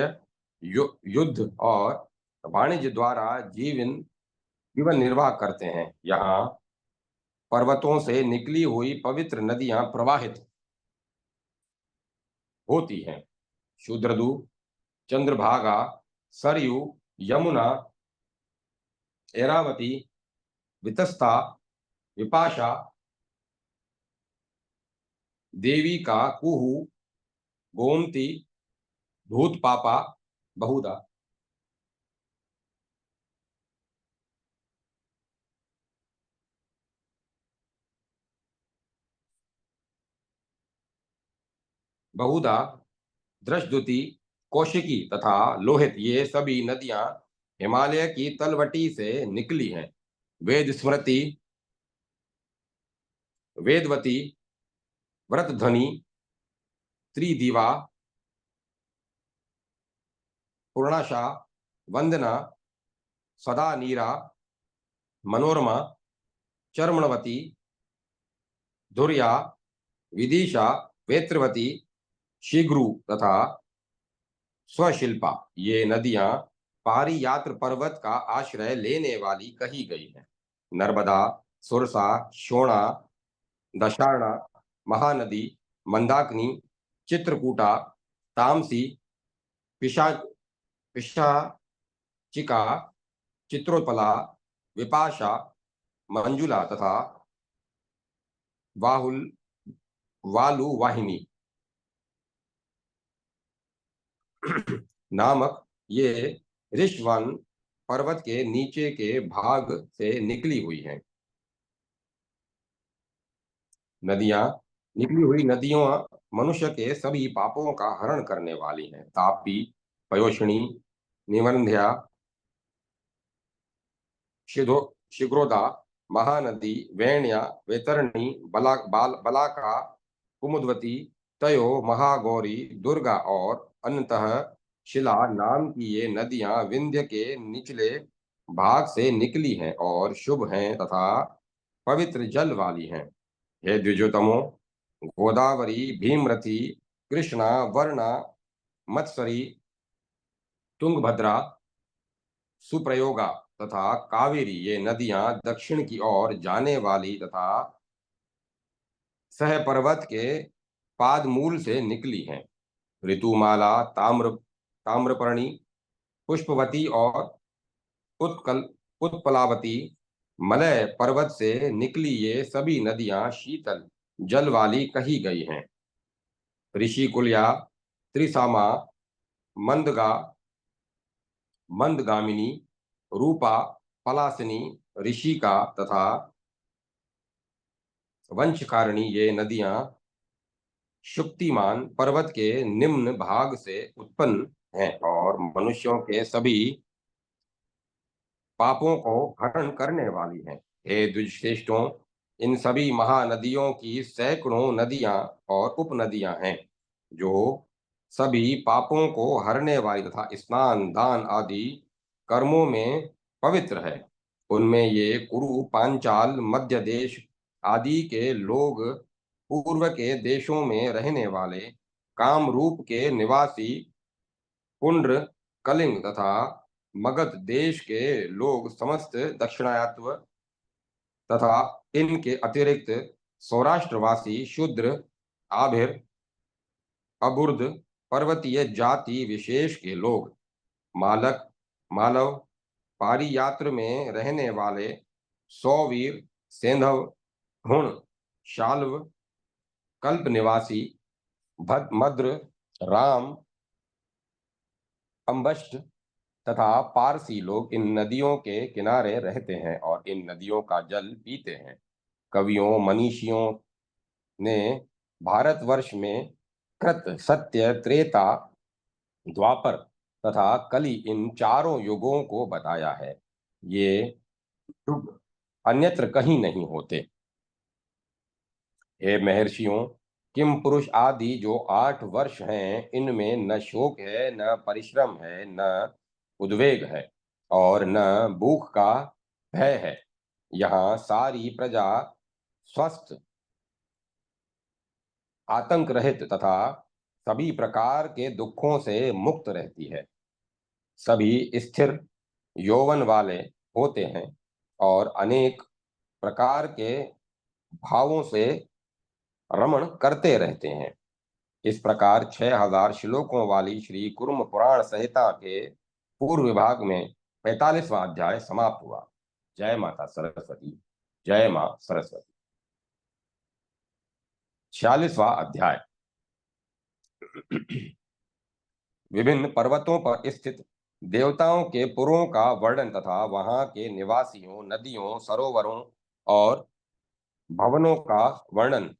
Speaker 1: युद्ध और वाणिज्य द्वारा जीवन निर्वाह करते हैं। यहाँ पर्वतों से निकली हुई पवित्र नदियां प्रवाहित होती हैं। शूद्रदु, चंद्रभागा, सरयू, यमुना, एरावती, वितस्ता, विपाशा, देवी का कुहू, गोमती, भूतपापा, बहुधा, बहुधा, दृशद्युति, कौशिकी तथा लोहित, ये सभी नदियां हिमालय की तलवटी से निकली हैं। वेद स्मृति, वेदवती, व्रतध्वनि, त्रिदिवा, पूर्णाशा, वंदना, सदा नीरा, मनोरमा, चर्मणवती, धुर्या, विदिशा, वेत्रवती, शीघ्रु तथा स्वशिल्पा, ये नदियां पारियात्र पर्वत का आश्रय लेने वाली कही गई है। नर्मदा, सुरसा, शोणा, दशार्णा, महानदी, मंदाकिनी, चित्रकूटा, तामसी, पिशा पिशाचिका, चित्रोत्पला, विपाशा, मंजुला तथा वाहुल वालुवाहिनी नामक ये ऋषवन पर्वत के नीचे के भाग से निकली हुई हैं। नदियां निकली हुई नदियों मनुष्य के सभी पापों का हरण करने वाली हैं। तापी, पयोष्णी, निवंध्या, शिधो शिग्रोदा, महानदी, वेण्या, वैतरणी, बलाका, कुमुदवती, तयो, महागौरी, दुर्गा और अनंतः शिला नाम की ये नदियां विंध्य के निचले भाग से निकली हैं और शुभ हैं तथा पवित्र जल वाली हैं। हे द्विजोतमो, गोदावरी, भीमरथी, कृष्णा, वर्णा, मत्सरी, तुंगभद्रा, सुप्रयोगा तथा कावेरी, ये नदियां दक्षिण की ओर जाने वाली तथा सह पर्वत के पादमूल से निकली हैं। ऋतुमाला, ताम्रपर्णी, पुष्पवती और उत्कल उत्पलावती, मलय पर्वत से निकली ये सभी नदियां शीतल जल वाली कही गई हैं। ऋषिकुल्या, त्रिसामा, मंदगा मंदगामिनी, रूपा, पलासिनी, ऋषिका तथा वंशकारिणी, ये नदियां शुक्तिमान पर्वत के निम्न भाग से उत्पन्न हैं और मनुष्यों के सभी पापों को हरण करने वाली हैं। हे द्विजश्रेष्ठों, इन सभी महानदियों की सैकड़ों नदियां और उपनदियां हैं, जो सभी पापों को हरने वाली तथा स्नान, दान आदि कर्मों में पवित्र है। उनमें ये कुरु, पांचाल, मध्य देश आदि के लोग, पूर्व के देशों में रहने वाले, कामरूप के निवासी, पुंड्र, कलिंग तथा मगध देश के लोग, समस्त दक्षिणायत्व तथा इनके अतिरिक्त सौराष्ट्रवासी, शूद्र, आभिर, अबुर्द, पर्वतीय जाति विशेष के लोग, मालक, मालव, पारियात्र में रहने वाले, सौवीर, सेंधव, हुण, शाल्व, कल्प निवासी, मद्र, राम, अम्बष्ट तथा पारसी लोग इन नदियों के किनारे रहते हैं और इन नदियों का जल पीते हैं। कवियों, मनीषियों ने भारतवर्ष में कृत, सत्य, त्रेता, द्वापर तथा कली, इन चारों युगों को बताया है। ये युग अन्यत्र कहीं नहीं होते। हे महर्षियों, किम पुरुष आदि जो 8 वर्ष हैं, इनमें न शोक है, न परिश्रम है, न उद्वेग है और न भूख का भय है। यहाँ सारी प्रजा स्वस्थ, आतंक रहित तथा सभी प्रकार के दुखों से मुक्त रहती है। सभी स्थिर यौवन वाले होते हैं और अनेक प्रकार के भावों से रमण करते रहते हैं। इस प्रकार 6000 श्लोकों वाली श्री कुर्म पुराण संहिता के पूर्व विभाग में 45वां अध्याय समाप्त हुआ। जय माता सरस्वती। जय मां सरस्वती। 46वां अध्याय। विभिन्न पर्वतों पर स्थित देवताओं के पुरों का वर्णन तथा वहां के निवासियों, नदियों, सरोवरों और भवनों का वर्णन।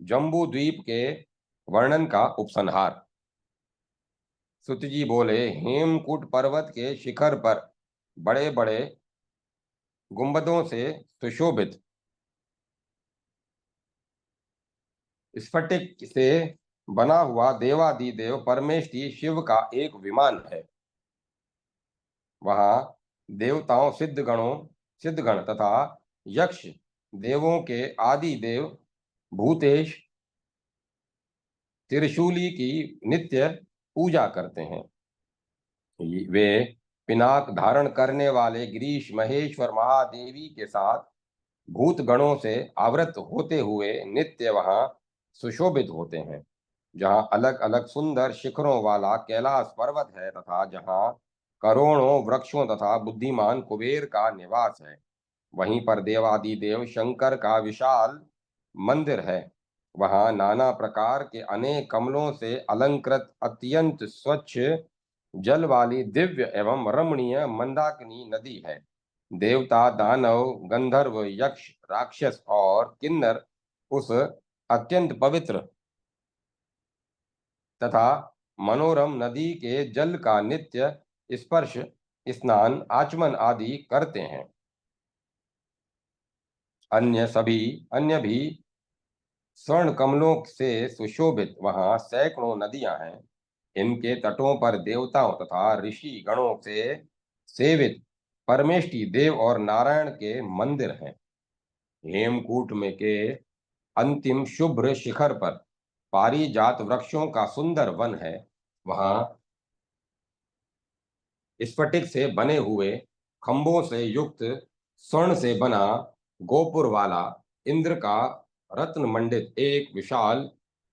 Speaker 1: जम्बू द्वीप के वर्णन का उपसंहार। सुत जी बोले, हेमकूट पर्वत के शिखर पर बड़े बड़े गुंबदों से सुशोभित स्फटिक से बना हुआ देवादिदेव परमेष्ठी शिव का एक विमान है। वहां देवताओं, सिद्धगण तथा यक्ष देवों के आदि देव भूतेश त्रिशूली की नित्य पूजा करते हैं। वे पिनाक धारण करने वाले गिरीश, महेश्वर, महादेवी के साथ भूत गणों से आवृत होते हुए नित्य वहां सुशोभित होते हैं। जहां अलग अलग सुंदर शिखरों वाला कैलाश पर्वत है तथा जहां करोड़ों वृक्षों तथा बुद्धिमान कुबेर का निवास है, वहीं पर देवादिदेव शंकर का विशाल मंदिर है। वहां नाना प्रकार के अनेक कमलों से अलंकृत अत्यंत स्वच्छ जल वाली दिव्य एवं रमणीय मंदाकिनी नदी है। देवता, दानव, गंधर्व, यक्ष, राक्षस और किन्नर उस अत्यंत पवित्र तथा मनोरम नदी के जल का नित्य स्पर्श, स्नान, आचमन आदि करते हैं। अन्य भी स्वर्ण कमलों से सुशोभित वहां सैकड़ों नदियां हैं। इनके तटों पर देवताओं तथा ऋषि गणों से सेवित परमेष्टि देव और नारायण के मंदिर हैं। हेमकूट में के अंतिम शुभ्र शिखर पर पारिजात वृक्षों का सुंदर वन है। वहां स्फटिक से बने हुए खंभों से युक्त स्वर्ण से बना गोपुर वाला इंद्र का रत्न मंडित एक विशाल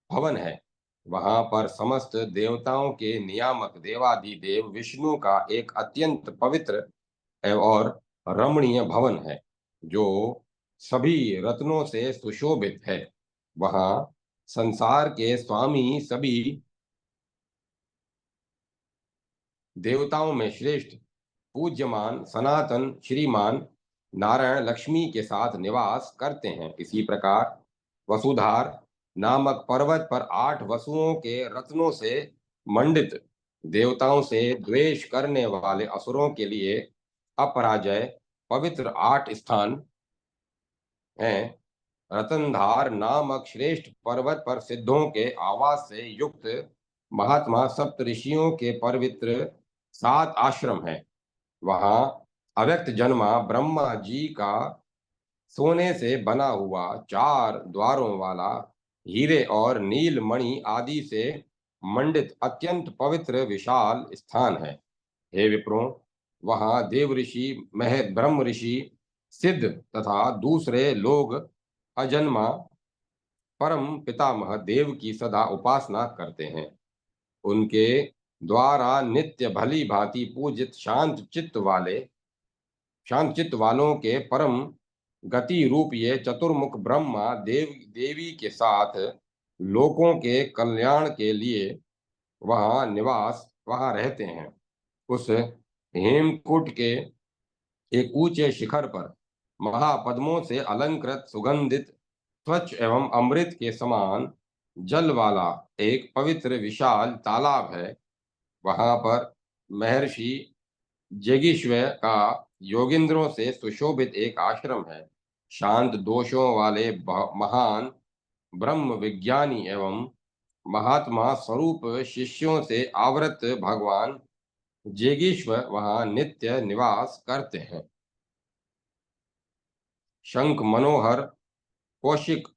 Speaker 1: भवन है। वहां पर समस्त देवताओं के नियामक देवाधिदेव विष्णु का एक अत्यंत पवित्र और रमणीय भवन है, जो सभी रत्नों से सुशोभित है। वहां संसार के स्वामी सभी देवताओं में श्रेष्ठ पूज्यमान सनातन श्रीमान नारायण लक्ष्मी के साथ निवास करते हैं। इसी प्रकार वसुधार नामक पर्वत पर 8 वसुओं के रत्नों से मंडित देवताओं से द्वेष करने वाले असुरों के लिए अपराजय पवित्र 8 स्थान हैं। रतनधार नामक श्रेष्ठ पर्वत पर सिद्धों के आवास से युक्त महात्मा सप्तऋषियों के पवित्र 7 आश्रम हैं। वहां अव्यक्त जन्मा ब्रह्मा जी का सोने से बना हुआ 4 द्वारों वाला हीरे और नील मणि आदि से मंडित अत्यंत पवित्र विशाल स्थान है। हे विप्रों, वहां देव ऋषि मह ब्रह्म ऋषि सिद्ध तथा दूसरे लोग अजन्मा परम पितामह देव की सदा उपासना करते हैं। उनके द्वारा नित्य भली भांति पूजित शांत चित्त वालों के परम गति रूप ये चतुर्मुख ब्रह्मा देवी के साथ लोकों के कल्याण के लिए वहां रहते हैं। उस हेमकूट के एक ऊंचे शिखर पर महापद्मों से अलंकृत सुगंधित स्वच्छ एवं अमृत के समान जल वाला एक पवित्र विशाल तालाब है। वहां पर महर्षि जगिष्व का योगिंद्रों से सुशोभित एक आश्रम है। शांत दोषों वाले महान ब्रह्म विज्ञानी एवं महात्मा स्वरूप शिष्यों से आवृत भगवान जेगीश्वर वहां नित्य निवास करते हैं। शंख मनोहर कौशिक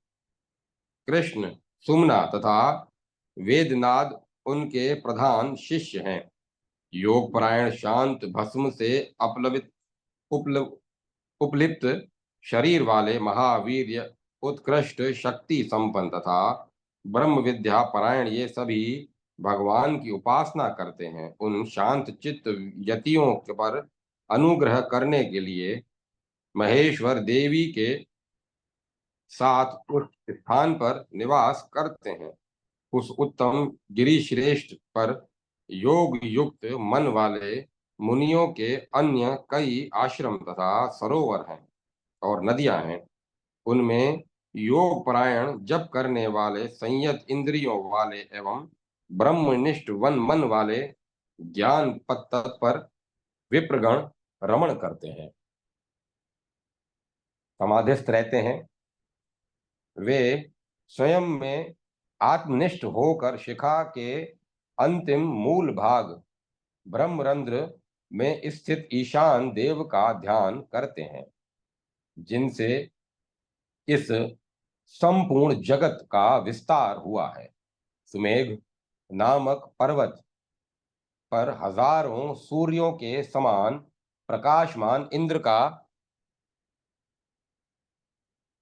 Speaker 1: कृष्ण सुमना तथा वेदनाद उनके प्रधान शिष्य हैं। योग परायण शांत भस्म से उपलिप्त शरीर वाले महावीर उत्कृष्ट शक्ति संपन्न तथा ब्रह्म विद्या परायण ये सभी भगवान की उपासना करते हैं। उन शांत चित्त यतियों पर अनुग्रह करने के लिए महेश्वर देवी के साथ उस स्थान पर निवास करते हैं। उस उत्तम गिरि श्रेष्ठ पर योग युक्त मन वाले मुनियों के अन्य कई आश्रम तथा सरोवर हैं और नदियां हैं। उनमें योग परायण जप करने वाले संयत इंद्रियों वाले एवं ब्रह्मनिष्ठ वन मन वाले ज्ञान तत्पर विप्रगण रमण करते हैं, समाधिस्थ रहते हैं। वे स्वयं में आत्मनिष्ठ होकर शिखा के अंतिम मूल भाग ब्रह्मरंध्र में स्थित ईशान देव का ध्यान करते हैं, जिनसे इस संपूर्ण जगत का विस्तार हुआ है। सुमेघ नामक पर्वत पर हजारों सूर्यों के समान प्रकाशमान इंद्र का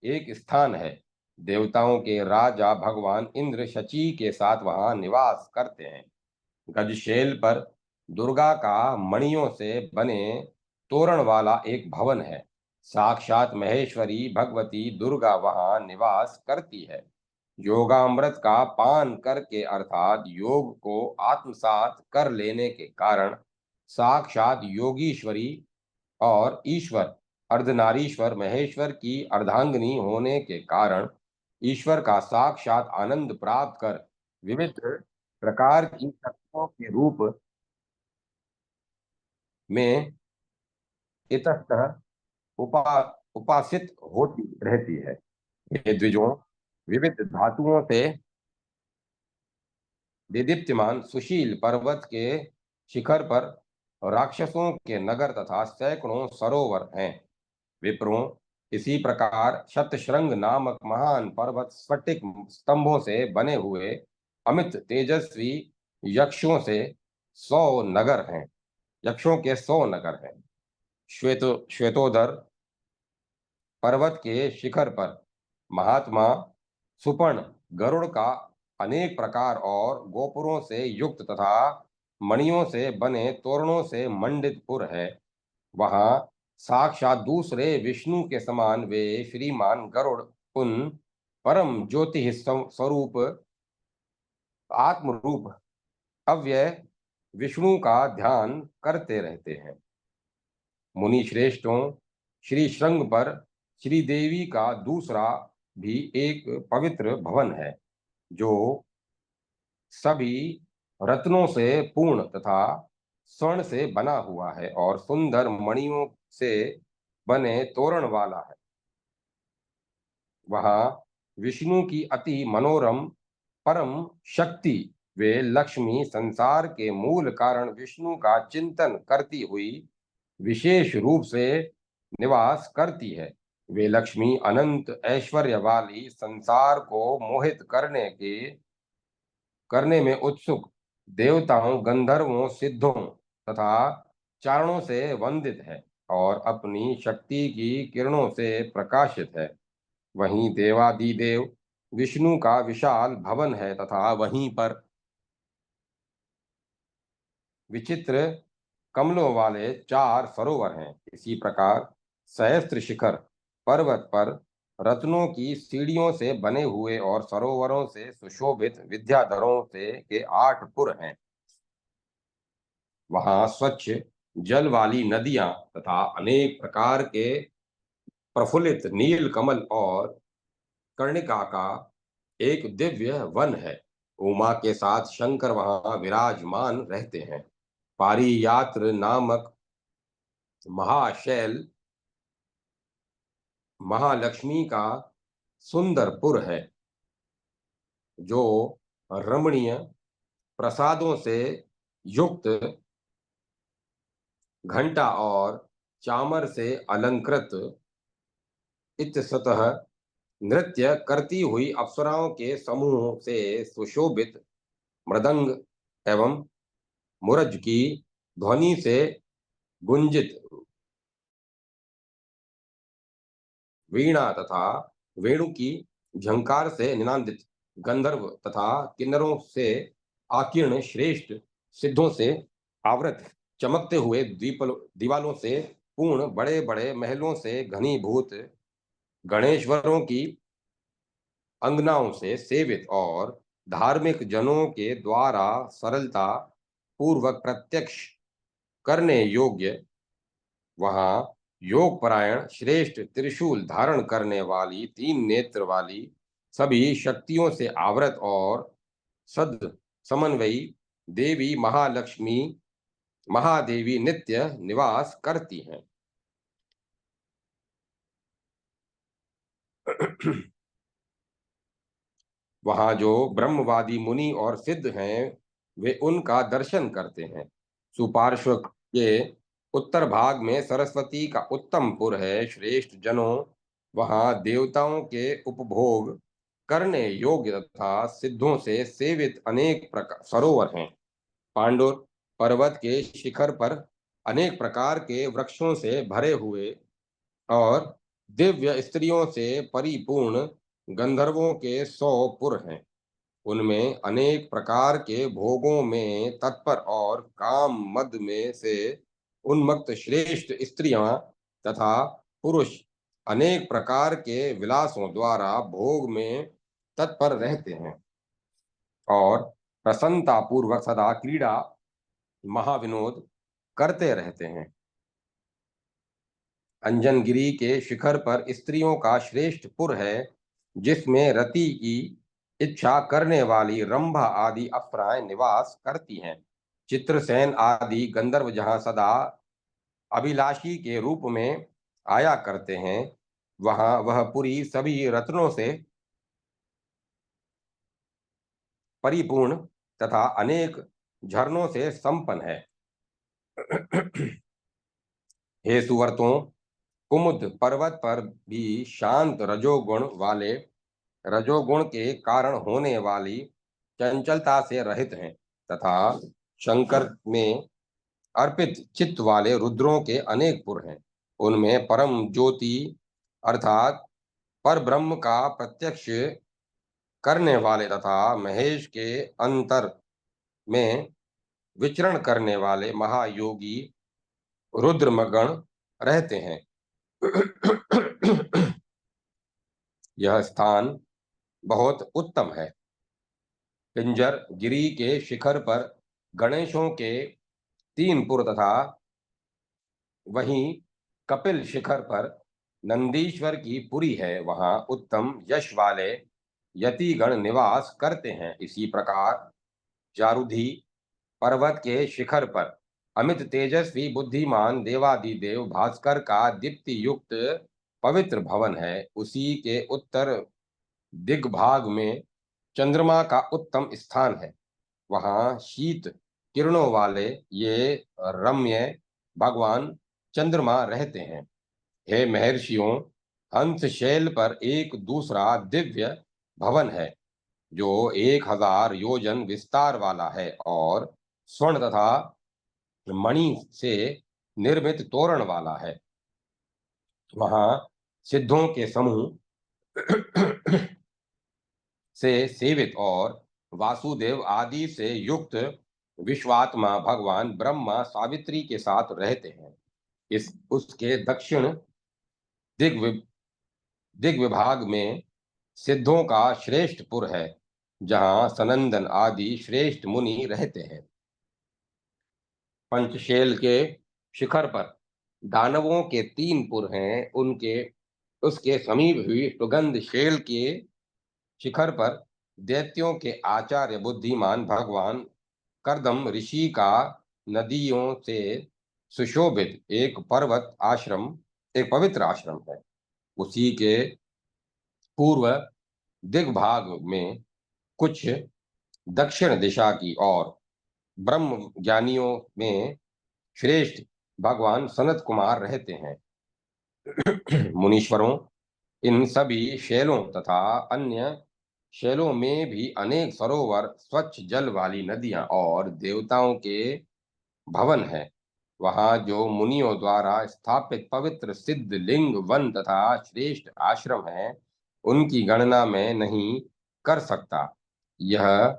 Speaker 1: एक स्थान है। देवताओं के राजा भगवान इंद्र शची के साथ वहां निवास करते हैं। गजशेल पर दुर्गा का मणियों से बने तोरण वाला एक भवन है। साक्षात महेश्वरी भगवती दुर्गा वहां निवास करती है। योगामृत का पान करके अर्थात योग को आत्मसात कर लेने के कारण साक्षात योगीश्वरी और ईश्वर अर्धनारीश्वर महेश्वर की अर्धांगिनी होने के कारण ईश्वर का साक्षात आनंद प्राप्त कर विविध प्रकार की शक्तियों के रूप में इतस्ततः उपासित होती रहती है। ये द्विजों विविध धातुओं से दीदीप्यमान सुशील पर्वत के शिखर पर राक्षसों के नगर तथा सैकड़ों सरोवर हैं। विप्रों, इसी प्रकार शतशृंग नामक महान पर्वत स्फटिक स्तंभों से बने हुए अमित तेजस्वी यक्षों से 100 नगर हैं। यक्षों के 100 नगर हैं। श्वेतोदर पर्वत के शिखर पर महात्मा सुपर्ण गरुड़ का अनेक प्रकार और गोपुरों से युक्त तथा मणियों से बने तोरणों से मंडित पुर है। वहां साक्षात दूसरे विष्णु के समान वे श्रीमान गरुड़ उन परम ज्योति स्वरूप आत्म रूप अव्यय विष्णु का ध्यान करते रहते हैं। मुनि श्रेष्ठों, श्री श्रृंग पर श्री देवी का दूसरा भी एक पवित्र भवन है, जो सभी रत्नों से पूर्ण तथा स्वर्ण से बना हुआ है और सुंदर मणियों से बने तोरण वाला है। वहां विष्णु की अति मनोरम परम शक्ति वे लक्ष्मी संसार के मूल कारण विष्णु का चिंतन करती हुई विशेष रूप से निवास करती है। वे लक्ष्मी अनंत ऐश्वर्य वाली संसार को मोहित करने में उत्सुक देवताओं, गंधर्वों, सिद्धों तथा चारणों से वंदित है और अपनी शक्ति की किरणों से प्रकाशित है। वहीं देवादिदेव विष्णु का विशाल भवन है तथा वहीं पर विचित्र कमलों वाले 4 सरोवर हैं। इसी प्रकार सहस्त्र शिखर पर्वत पर रत्नों की सीढ़ियों से बने हुए और सरोवरों से सुशोभित विद्याधरों से के 8 पुर हैं। वहां स्वच्छ जल वाली नदियां तथा अनेक प्रकार के प्रफुल्लित नील कमल और कर्णिका का एक दिव्य वन है। उमा के साथ शंकर वहां विराजमान रहते हैं। पारियात्र नामक महाशैल महालक्ष्मी का सुंदरपुर है, जो रमणीय प्रसादों से युक्त घंटा और चामर से अलंकृत इतस्ततः नृत्य करती हुई अप्सराओं के समूह से सुशोभित मृदंग एवं मुरज की ध्वनि से गुंजित वीणा तथा वेणु की झंकार से निनादित गंधर्व तथा किन्नरों से आकीर्ण श्रेष्ठ सिद्धों से आवृत चमकते हुए दीवालों से पूर्ण बड़े बड़े महलों से घनीभूत गणेश्वरों की अंगनाओं से सेवित और धार्मिक जनों के द्वारा सरलता पूर्वक प्रत्यक्ष करने योग्य वहां योग परायण श्रेष्ठ त्रिशूल धारण करने वाली 3 नेत्र वाली सभी शक्तियों से आवृत और सद समन्वयी देवी महालक्ष्मी महादेवी नित्य निवास करती हैं। वहां जो ब्रह्मवादी मुनि और सिद्ध हैं, वे उनका दर्शन करते हैं। सुपार्श्व के उत्तर भाग में सरस्वती का उत्तम पुर है। श्रेष्ठ जनों, वहां देवताओं के उपभोग करने योग्य तथा सिद्धों से सेवित अनेक प्रकार सरोवर हैं। पांडुर पर्वत के शिखर पर अनेक प्रकार के वृक्षों से भरे हुए और दिव्य स्त्रियों से परिपूर्ण गंधर्वों के 100 पुर हैं। उनमें अनेक प्रकार के भोगों में तत्पर और काम मद में से उन्मत्त श्रेष्ठ स्त्रियां तथा पुरुष अनेक प्रकार के विलासों द्वारा भोग में तत्पर रहते हैं और प्रसन्नता पूर्वक सदा क्रीड़ा महाविनोद करते रहते हैं। अंजनगिरी के शिखर पर स्त्रियों का श्रेष्ठ पुर है, जिसमें रति की इच्छा करने वाली रंभा आदि अप्सराएं निवास करती हैं। चित्रसेन आदि गंधर्व जहां सदा अभिलाषी के रूप में आया करते हैं, वहां वह पुरी सभी रत्नों से परिपूर्ण तथा अनेक झरनों से संपन्न है। हे सुवर्तों, कुमुद पर्वत पर भी शांत रजोगुण के कारण होने वाली चंचलता से रहित हैं, तथा शंकर में अर्पित चित्त वाले रुद्रों के अनेक पुर हैं। उनमें परम ज्योति अर्थात पर ब्रह्म का प्रत्यक्ष करने वाले तथा महेश के अंतर में विचरण करने वाले महायोगी रुद्रमगण रहते हैं। यह स्थान बहुत उत्तम है। पिंजर गिरी के शिखर पर गणेशों के 3 पुर तथा वहीं कपिल शिखर पर नंदीश्वर की पुरी है। वहां उत्तम यश वाले यतिगण निवास करते हैं। इसी प्रकार जारुधि पर्वत के शिखर पर अमित तेजस्वी बुद्धिमान देवादिदेव भास्कर का दीप्ति युक्त पवित्र भवन है। उसी के उत्तर दिग्भाग में चंद्रमा का उत्तम स्थान है। वहां शीत किरणों वाले ये रम्य भगवान चंद्रमा रहते हैं। हे महर्षियों, हंस शैल पर एक दूसरा दिव्य भवन है जो 1000 योजन विस्तार वाला है और स्वर्ण तथा मणि से निर्मित तोरण वाला है। वहां सिद्धों के समूह से सेवित और वासुदेव आदि से युक्त विश्वात्मा भगवान ब्रह्मा सावित्री के साथ रहते हैं। इस उसके दक्षिण दिग्विभाग में सिद्धों का श्रेष्ठ पुर है, जहां सनंदन आदि श्रेष्ठ मुनि रहते हैं। पंचशैल के शिखर पर दानवों के 3 पुर हैं। उनके उसके समीप हुई सुगंध शैल के शिखर पर दैत्यों के आचार्य बुद्धिमान भगवान कर्दम ऋषि का नदियों से सुशोभित एक पवित्र आश्रम है। उसी के पूर्व दिग्भाग में कुछ दक्षिण दिशा की ओर ब्रह्म ज्ञानियों में श्रेष्ठ भगवान सनत कुमार रहते हैं। मुनीश्वरों, इन सभी शैलों तथा अन्य शैलों में भी अनेक सरोवर, स्वच्छ जल वाली नदियां और देवताओं के भवन हैं। वहां जो मुनियों द्वारा स्थापित पवित्र सिद्ध लिंग वन तथा श्रेष्ठ आश्रम है, उनकी गणना में नहीं कर सकता। यह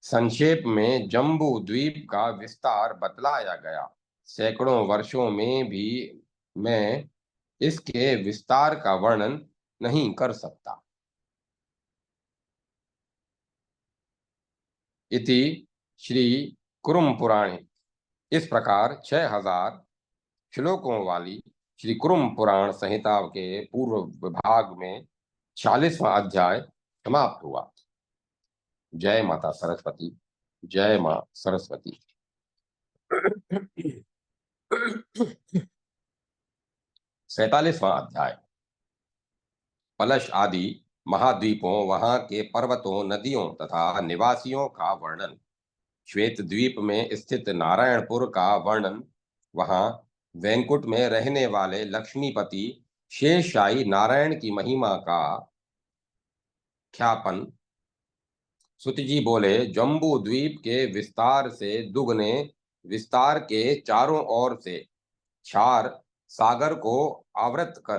Speaker 1: संक्षेप में जम्बू द्वीप का विस्तार बतलाया गया। सैकड़ों वर्षों में भी मैं इसके विस्तार का वर्णन नहीं कर सकता। इति श्री कुरुम पुराणे। इस प्रकार 6000 श्लोकों वाली श्री कुरुम पुराण संहिता के पूर्व विभाग में 40वां अध्याय समाप्त हुआ। जय माता सरस्वती। जय मां सरस्वती। 47वां अध्याय पलश आदि महाद्वीपों, वहां के पर्वतों, नदियों तथा निवासियों का वर्णन। श्वेत द्वीप में स्थित नारायणपुर का वर्णन। वहां वैंकुट में रहने वाले लक्ष्मीपति शेषशाही नारायण की महिमा का ख्यापन। सुत जी बोले, जम्बू द्वीप के विस्तार से दुगने विस्तार के चारों ओर से क्षार सागर को आवृत कर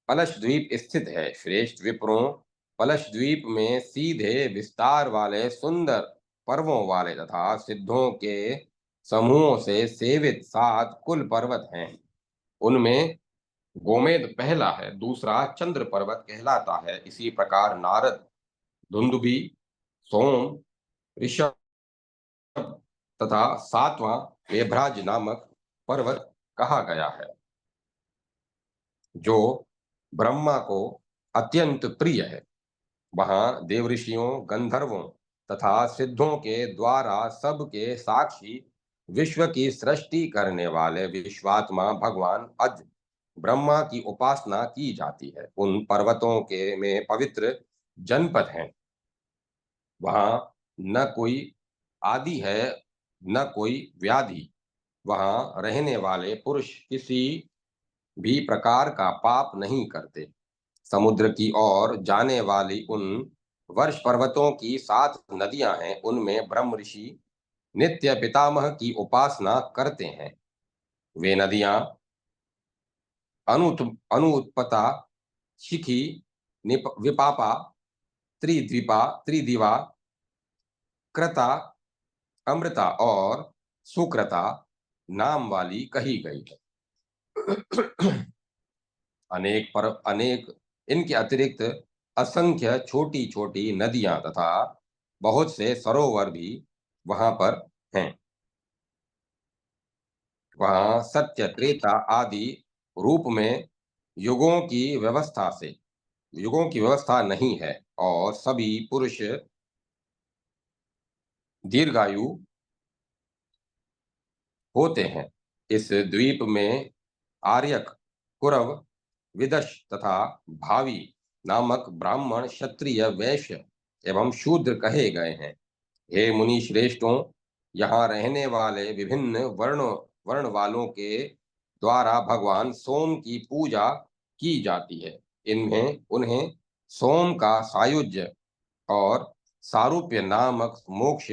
Speaker 1: पलश द्वीप स्थित है। श्रेष्ठ विप्रों, पलश द्वीप में सीधे विस्तार वाले सुंदर पर्वों वाले तथा सिद्धों के समूहों से सेवित 7 कुल पर्वत हैं। उनमें गोमेद पहला है, दूसरा चंद्र पर्वत कहलाता है। इसी प्रकार नारद, धुंदुभि, सोम, ऋषभ तथा 7वां वेभराज नामक पर्वत कहा गया है, जो ब्रह्मा को अत्यंत प्रिय है। वहां देवऋषियों, गंधर्वों तथा सिद्धों के द्वारा सबके साक्षी विश्व की सृष्टि करने वाले विश्वात्मा भगवान अज ब्रह्मा की उपासना की जाती है। उन पर्वतों के में पवित्र जनपद हैं। वहां न कोई आदि है, न कोई व्याधि। वहां रहने वाले पुरुष किसी भी प्रकार का पाप नहीं करते। समुद्र की ओर जाने वाली उन वर्ष पर्वतों की 7 नदियां हैं, उनमें ब्रह्म ऋषि नित्य पितामह की उपासना करते हैं। वे नदियां अनुत्पता, शिखी, विपापा, त्रिदिवा, कृता, अमृता और सुकृता नाम वाली कही गई है। अनेक इनके अतिरिक्त असंख्य छोटी छोटी नदियां तथा बहुत से सरोवर भी वहां पर हैं। वहां सत्य, त्रेता आदि रूप में युगों की व्यवस्था से युगों की व्यवस्था नहीं है, और सभी पुरुष दीर्घायु होते हैं। इस द्वीप में आर्यक, कुरव, विदश तथा भावी नामक ब्राह्मण, क्षत्रिय, वैश्य एवं शूद्र कहे गए हैं। हे मुनि श्रेष्ठों, यहाँ रहने वाले विभिन्न वर्ण वालों के द्वारा भगवान सोम की पूजा की जाती है। इनमें उन्हें सोम का सायुज्य और सारूप्य नामक मोक्ष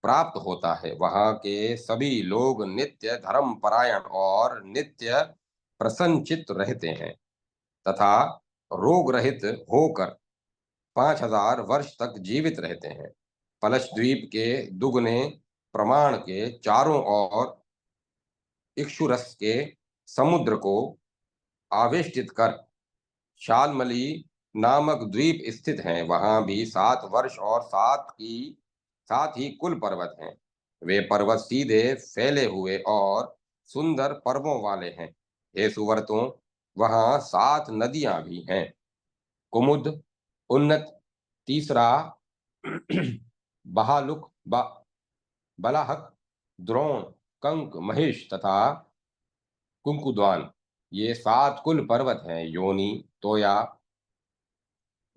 Speaker 1: प्राप्त होता है। वहाँ के सभी लोग नित्य धर्म परायण और नित्य प्रसन्नचित्त रहते हैं तथा रोग रहित होकर 5,000 वर्ष तक जीवित रहते हैं। पलश द्वीप के दुगने प्रमाण के चारों ओर इक्षुरस के समुद्र को आवेष्टित कर शालमली नामक द्वीप स्थित है। वहां भी 7 वर्ष और साथ ही कुल पर्वत हैं। वे पर्वत सीधे फैले हुए और सुंदर पर्वों वाले हैं। हे सुवर्तों, वहां 7 नदियां भी हैं। कुमुद, उन्नत, तीसरा, बहालुक, बलाहक, द्रोण, कंक, महेश तथा कुंकुद्वान, ये 7 कुल पर्वत हैं। योनि, तोया,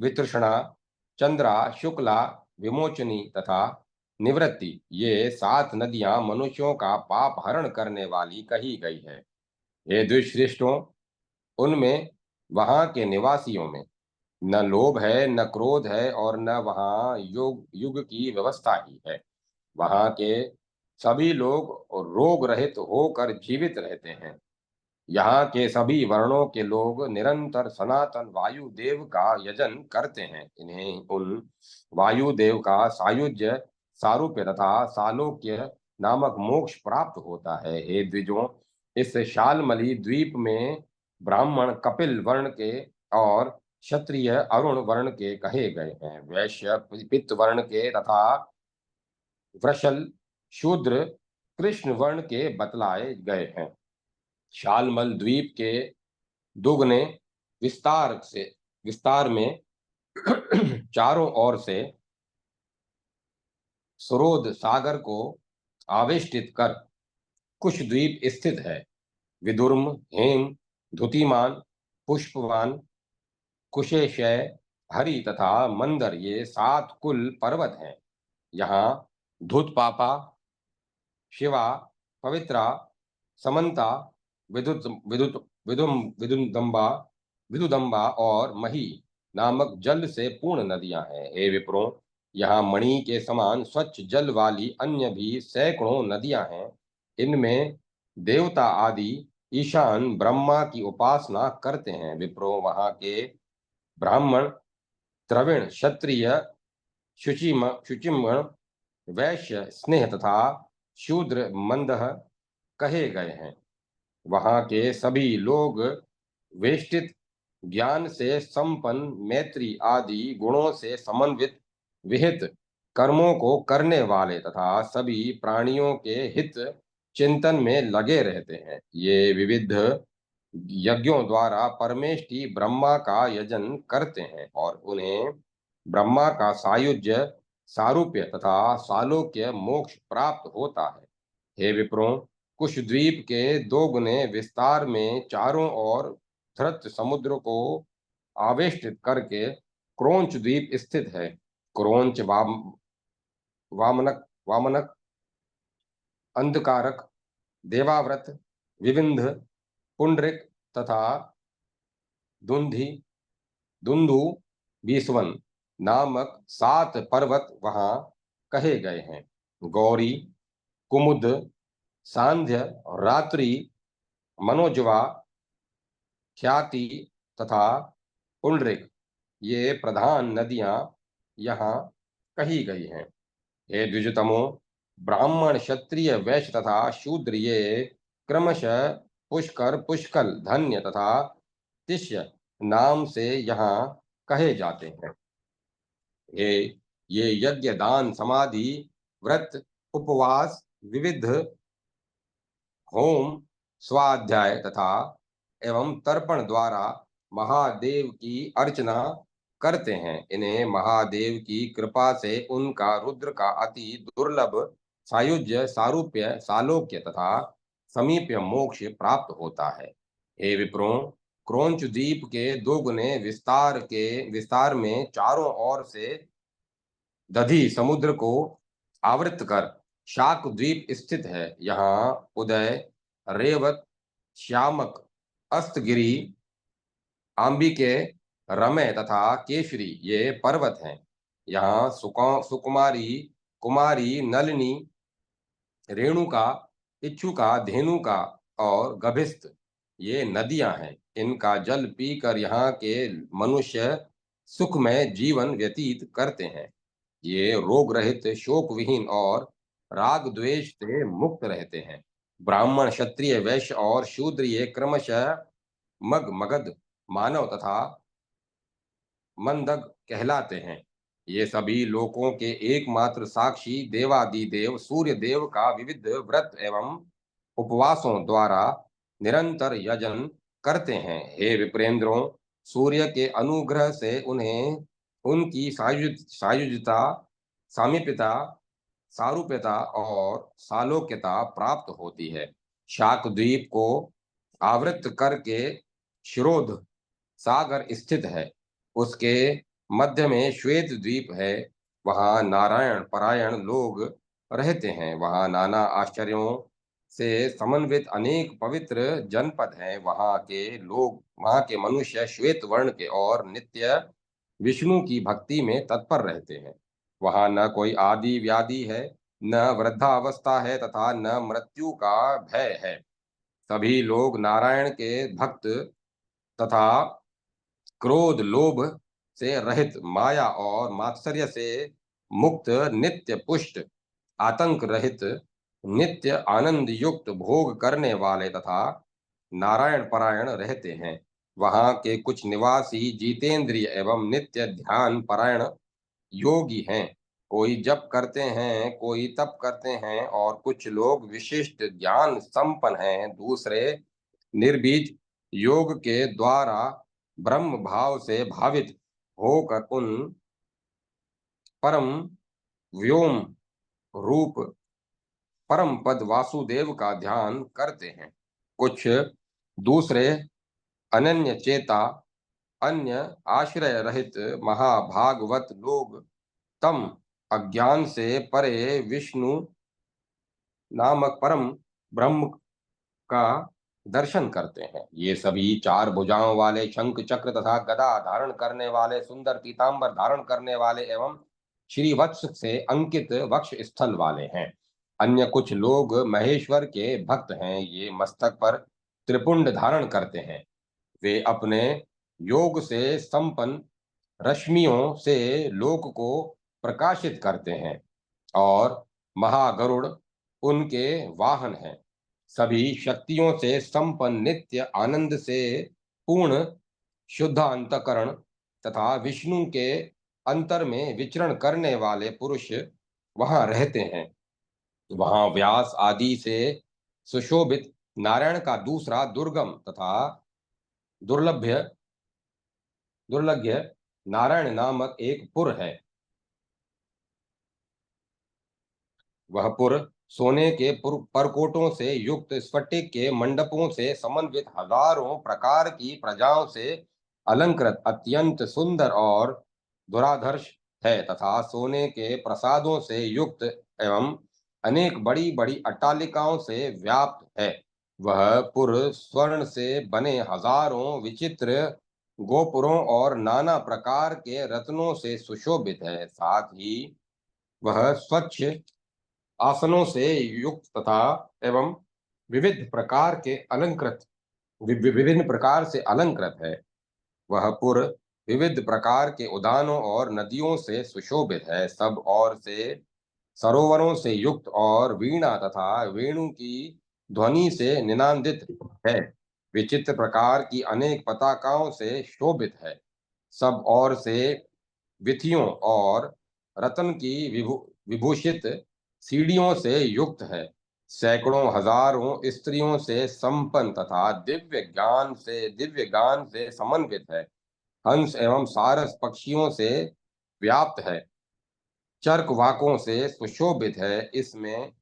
Speaker 1: वितृष्णा, चंद्रा, शुक्ला, विमोचनी तथा निवृत्ति, ये 7 नदियां मनुष्यों का पाप हरण करने वाली कही गई है। ये द्विश्रेष्ठों, उनमें वहां के निवासियों में न लोभ है, न क्रोध है, और न वहां योग युग की व्यवस्था ही है। वहां के सभी लोग रोग रहित होकर जीवित रहते हैं। यहाँ के सभी वर्णों के लोग निरंतर सनातन वायुदेव का यजन करते हैं। इन्हें उन वायुदेव का सायुज्य, सारूप्य तथा सालोक्य नामक मोक्ष प्राप्त होता है। हे द्विजों, इस शालमली द्वीप में ब्राह्मण कपिल वर्ण के और क्षत्रिय अरुण वर्ण के कहे गए हैं। वैश्य पित्त वर्ण के तथा वृषल शूद्र कृष्ण वर्ण के बतलाए गए हैं। शालमल द्वीप के दुगने विस्तार में चारों ओर से सुरोध सागर को आवेष्टित कर कुश द्वीप स्थित है। विदुर्म, हेम, धुतिमान, पुष्पवान, कुशेशय, हरि तथा मंदर, ये 7 कुल पर्वत हैं। यहाँ धुतपापा, शिवा, पवित्रा, समंता, विदुत विदुत विदुम विदुदम्बा विदुदम्बा और मही नामक जल से पूर्ण नदियां हैं। हे विप्रों, यहाँ मणि के समान स्वच्छ जल वाली अन्य भी सैकड़ों नदियां हैं। इनमें देवता आदि ईशान ब्रह्मा की उपासना करते हैं। विप्रो, वहाँ के ब्राह्मण, द्रविण, क्षत्रिय, शुचिमण, वैश्य, स्नेह तथा शूद्र मंदह कहे गए हैं। वहाँ के सभी लोग वेष्टित, ज्ञान से संपन्न, मैत्री आदि गुणों से समन्वित, विहित कर्मों को करने वाले तथा सभी प्राणियों के हित चिंतन में लगे रहते हैं। ये विविध यज्ञों द्वारा परमेष्टि ब्रह्मा का यजन करते हैं और उन्हें ब्रह्मा का सायुज्य, सारूप्य तथा सालोक्य मोक्ष प्राप्त होता है। हे विप्रों, कुशद्वीप के दोगुने विस्तार में चारों ओर धृत समुद्र को आवेष्टित करके क्रोंच द्वीप स्थित है। क्रोंच वामनक, अंधकारक, देवाव्रत, विविंध, पुंडरिक तथा दुंधी दुंदु बीसवन नामक 7 पर्वत वहां कहे गए हैं। गौरी, कुमुद, सांध्य, रात्रि, मनोजवा, ख्याति तथा पुंडरिक ये प्रधान नदियां यहाँ कही गई हैं। हे द्विजतमो, ब्राह्मण, क्षत्रिय, वैश्य तथा शूद्र ये क्रमशः पुष्कर, पुष्कल, धन्य तथा तिष्य नाम से यहाँ कहे जाते हैं। ये यज्ञ, दान, समाधि, व्रत, उपवास, विविध होम, स्वाध्याय तथा एवं तर्पण द्वारा महादेव की अर्चना करते हैं। इन्हें महादेव की कृपा से उनका रुद्र का अति दुर्लभ सायुज्य, सारूप्य, सालोक्य तथा समीप्य मोक्ष प्राप्त होता है। हे विप्रों, क्रोंच द्वीप के 2 गुने विस्तार में चारों ओर से दधी समुद्र को आवृत कर शाक द्वीप स्थित है। यहाँ उदय, रेवत, श्यामक, अस्तगिरी, आंबिके, रमय तथा केशरी ये पर्वत हैं। यहाँ सुकुमारी, कुमारी, नलिनी, रेणुका, इच्छुका, धेनुका और गभिस्त ये नदियां हैं। इनका जल पीकर यहाँ के मनुष्य सुखमय जीवन व्यतीत करते हैं। ये रोग रहित, शोक विहीन और राग द्वेष से मुक्त रहते हैं। ब्राह्मण, क्षत्रिय, वैश्य और शूद्र ये क्रमशः मगध, मानव तथा मंदग कहलाते हैं। ये सभी लोकों के एकमात्र साक्षी देवादिदेव सूर्य देव का विविध व्रत एवं उपवासों द्वारा निरंतर यजन करते हैं। हे विप्रेंद्रों, सूर्य के अनुग्रह से उन्हें उनकी सायुजता, सामीप्यता, सारूप्यता और सालोक्यता प्राप्त होती है। शाक द्वीप को आवृत करके शिरोध सागर स्थित है। उसके मध्य में श्वेत द्वीप है। वहाँ नारायण परायण लोग रहते हैं। वहाँ नाना आश्चर्यों से समन्वित अनेक पवित्र जनपद हैं। वहाँ के मनुष्य श्वेत वर्ण के और नित्य विष्णु की भक्ति में तत्पर रहते हैं। वहाँ न कोई आदि व्याधि है, न वृद्धावस्था है तथा न मृत्यु का भय है। सभी लोग नारायण के भक्त तथा क्रोध, लोभ से रहित, माया और मात्सर्य से मुक्त, नित्य पुष्ट, आतंक रहित, नित्य आनंद युक्त भोग करने वाले तथा नारायण परायण रहते हैं। वहाँ के कुछ निवासी जितेंद्रिय एवं नित्य ध्यान परायण योगी हैं। कोई जप करते हैं, कोई तप करते हैं और कुछ लोग विशिष्ट ज्ञान संपन्न हैं। दूसरे निर्बीज योग के द्वारा ब्रह्म भाव से भावित होकर उन परम व्योम रूप परम पद वासुदेव का ध्यान करते हैं। कुछ दूसरे अनन्य चेता, अन्य आश्रय रहित महाभागवत लोग तम अज्ञान से परे विष्णु नामक परम ब्रह्म का दर्शन करते हैं। ये सभी 4 भुजाओं वाले, शंख चक्र तथा गदा धारण करने वाले, सुंदर पीतांबर धारण करने वाले एवं श्रीवत्स से अंकित वक्ष स्थल वाले हैं। अन्य कुछ लोग महेश्वर के भक्त हैं। ये मस्तक पर त्रिपुंड धारण करते हैं। वे अपने योग से संपन्न रश्मियों से लोक को प्रकाशित करते हैं और महागरुड़ उनके वाहन हैं। सभी शक्तियों से संपन्न, नित्य आनंद से पूर्ण, शुद्ध अंतकरण तथा विष्णु के अंतर में विचरण करने वाले पुरुष वहां रहते हैं। वहां व्यास आदि से सुशोभित नारायण का दूसरा दुर्गम तथा दुर्लभ्य दुर्लभ्य नारायण नामक एक पुर है। वह पुर सोने के परकोटों से युक्त स्फटिक के मंडपों से समन्वित हजारों प्रकार की प्रजाओं से अलंकृत अत्यंत सुंदर और दुराधर्ष है तथा सोने के प्रसादों से युक्त एवं अनेक बड़ी बड़ी अट्टालिकाओं से व्याप्त है। वह पुर स्वर्ण से बने हजारों विचित्र गोपुरों और नाना प्रकार के रत्नों से सुशोभित है। साथ ही वह स्वच्छ आसनों से युक्त तथा एवं विविध प्रकार के अलंकृत विभिन्न प्रकार से अलंकृत है। वह पुर विविध प्रकार के उद्यानों और नदियों से सुशोभित है। सब ओर से सरोवरों से युक्त और वीणा तथा वेणु की ध्वनि से निनादित है। विचित्र प्रकार की अनेक पताकाओं से शोभित है। सब ओर से विथियों और रत्न की विभूषित सीढ़ियों से युक्त है। सैकड़ों हजारों स्त्रियों से संपन्न तथा दिव्य ज्ञान से समन्वित है। हंस एवं सारस पक्षियों से व्याप्त है। चर्क वाकों से सुशोभित है। इसमें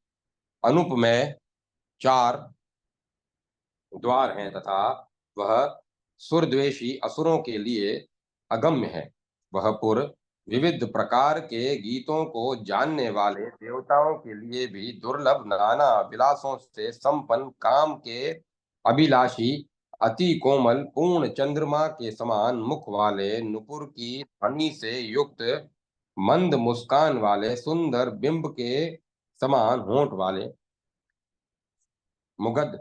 Speaker 1: अनुपमय 4 द्वार हैं तथा वह सुरद्वेषी असुरों के लिए अगम्य है। वह पुर विविध प्रकार के गीतों को जानने वाले देवताओं के लिए भी दुर्लभ नाना विलासों से संपन्न काम के अभिलाषी अति कोमल पूर्ण चंद्रमा के समान मुख वाले नुपुर की ध्वनि से युक्त मंद मुस्कान वाले सुंदर बिंब के समान होंठ वाले मुगध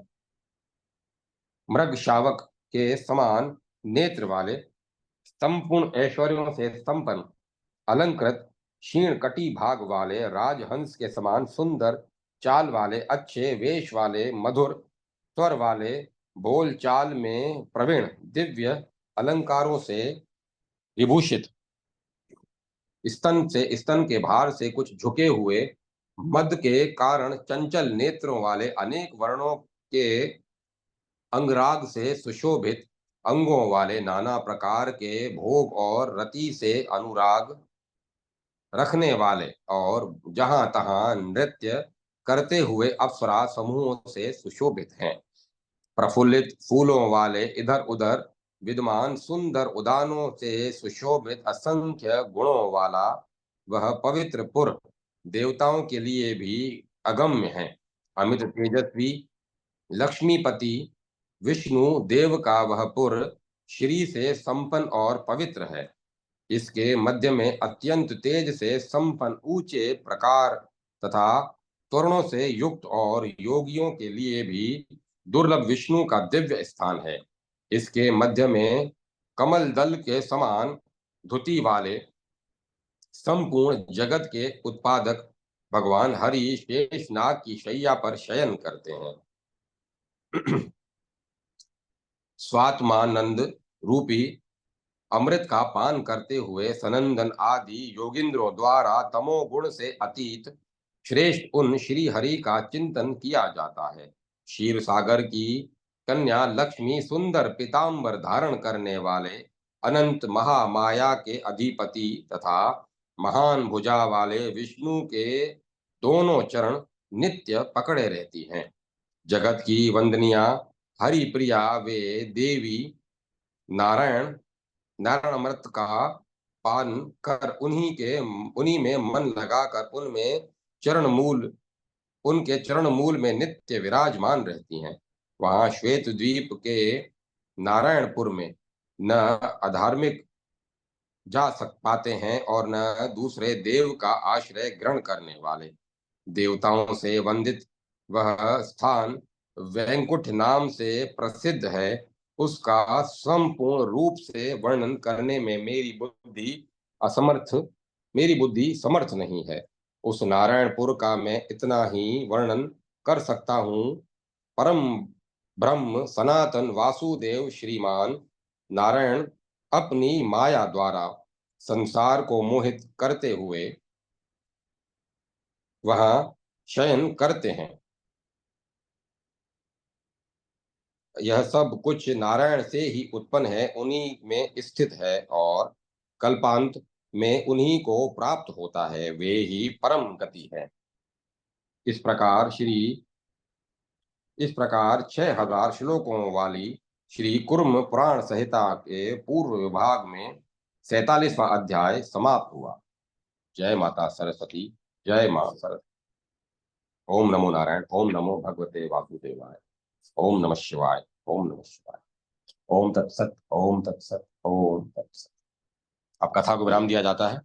Speaker 1: मृग शावक के समान नेत्र वाले संपूर्ण ऐश्वर्यों से संपन्न अलंकृत क्षीण कटी भाग वाले राजहंस के समान सुंदर चाल वाले अच्छे वेश वाले मधुर स्वर वाले बोल चाल में प्रवीण दिव्य अलंकारों से विभूषित स्तन के भार से कुछ झुके हुए मद के कारण चंचल नेत्रों वाले अनेक वर्णों के अंगराग से सुशोभित अंगों वाले नाना प्रकार के भोग और रति से अनुराग रखने वाले और जहां तहां नृत्य करते हुए अप्सरा समूहों से सुशोभित हैं। प्रफुल्लित फूलों वाले इधर उधर विद्यमान सुंदर उद्यानों से सुशोभित असंख्य गुणों वाला वह पवित्र पुर देवताओं के लिए भी अगम्य है। अमित तेजस्वी लक्ष्मीपति विष्णु देव का वह पुर श्री से संपन्न और पवित्र है। इसके मध्य में अत्यंत तेज से संपन्न ऊंचे प्रकार तथा तोरणों से युक्त और योगियों के लिए भी दुर्लभ विष्णु का दिव्य स्थान है। इसके मध्य में कमल दल के समान धुति वाले संपूर्ण जगत के उत्पादक भगवान हरि शेषनाग की शैया पर शयन करते हैं। स्वात्मानंद रूपी अमृत का पान करते हुए सनंदन आदि योगिंद्रों द्वारा तमोगुण से अतीत श्रेष्ठ उन श्री हरि का चिंतन किया जाता है। क्षीर सागर की कन्या लक्ष्मी सुंदर पीतांबर धारण करने वाले अनंत महामाया के अधिपति तथा महान भुजा वाले विष्णु के दोनों चरण नित्य पकड़े रहती हैं। जगत की वंदनिया हरि प्रिया वे देवी नारायण नारायण अमृत का पान कर उन्हीं में मन लगाकर उनके चरण मूल में नित्य विराजमान रहती हैं। वहां श्वेत द्वीप के नारायणपुर में न अधार्मिक जा सक पाते हैं और न दूसरे देव का आश्रय ग्रहण करने वाले। देवताओं से वंदित वह स्थान वैकुंठ नाम से प्रसिद्ध है। उसका संपूर्ण रूप से वर्णन करने में मेरी बुद्धि समर्थ नहीं है। उस नारायणपुर का मैं इतना ही वर्णन कर सकता हूँ। परम ब्रह्म सनातन वासुदेव श्रीमान नारायण अपनी माया द्वारा संसार को मोहित करते हुए वहां शयन करते हैं। यह सब कुछ नारायण से ही उत्पन्न है, उन्हीं में स्थित है और कल्पांत में उन्हीं को प्राप्त होता है। वे ही परम गति है। इस प्रकार 6000 श्लोकों वाली श्री कुर्म पुराण संहिता के पूर्व विभाग में 47वां अध्याय समाप्त हुआ। जय माता सरस्वती। जय मां सरस्वती। ओम नमो नारायण, ओम नमो भगवते वासुदेवाय, ओम नमः शिवाय, ओम नमः शिवाय। ओम तत्सत, ओम तत्सत, ओम तत्सत। अब कथा को विराम दिया जाता है।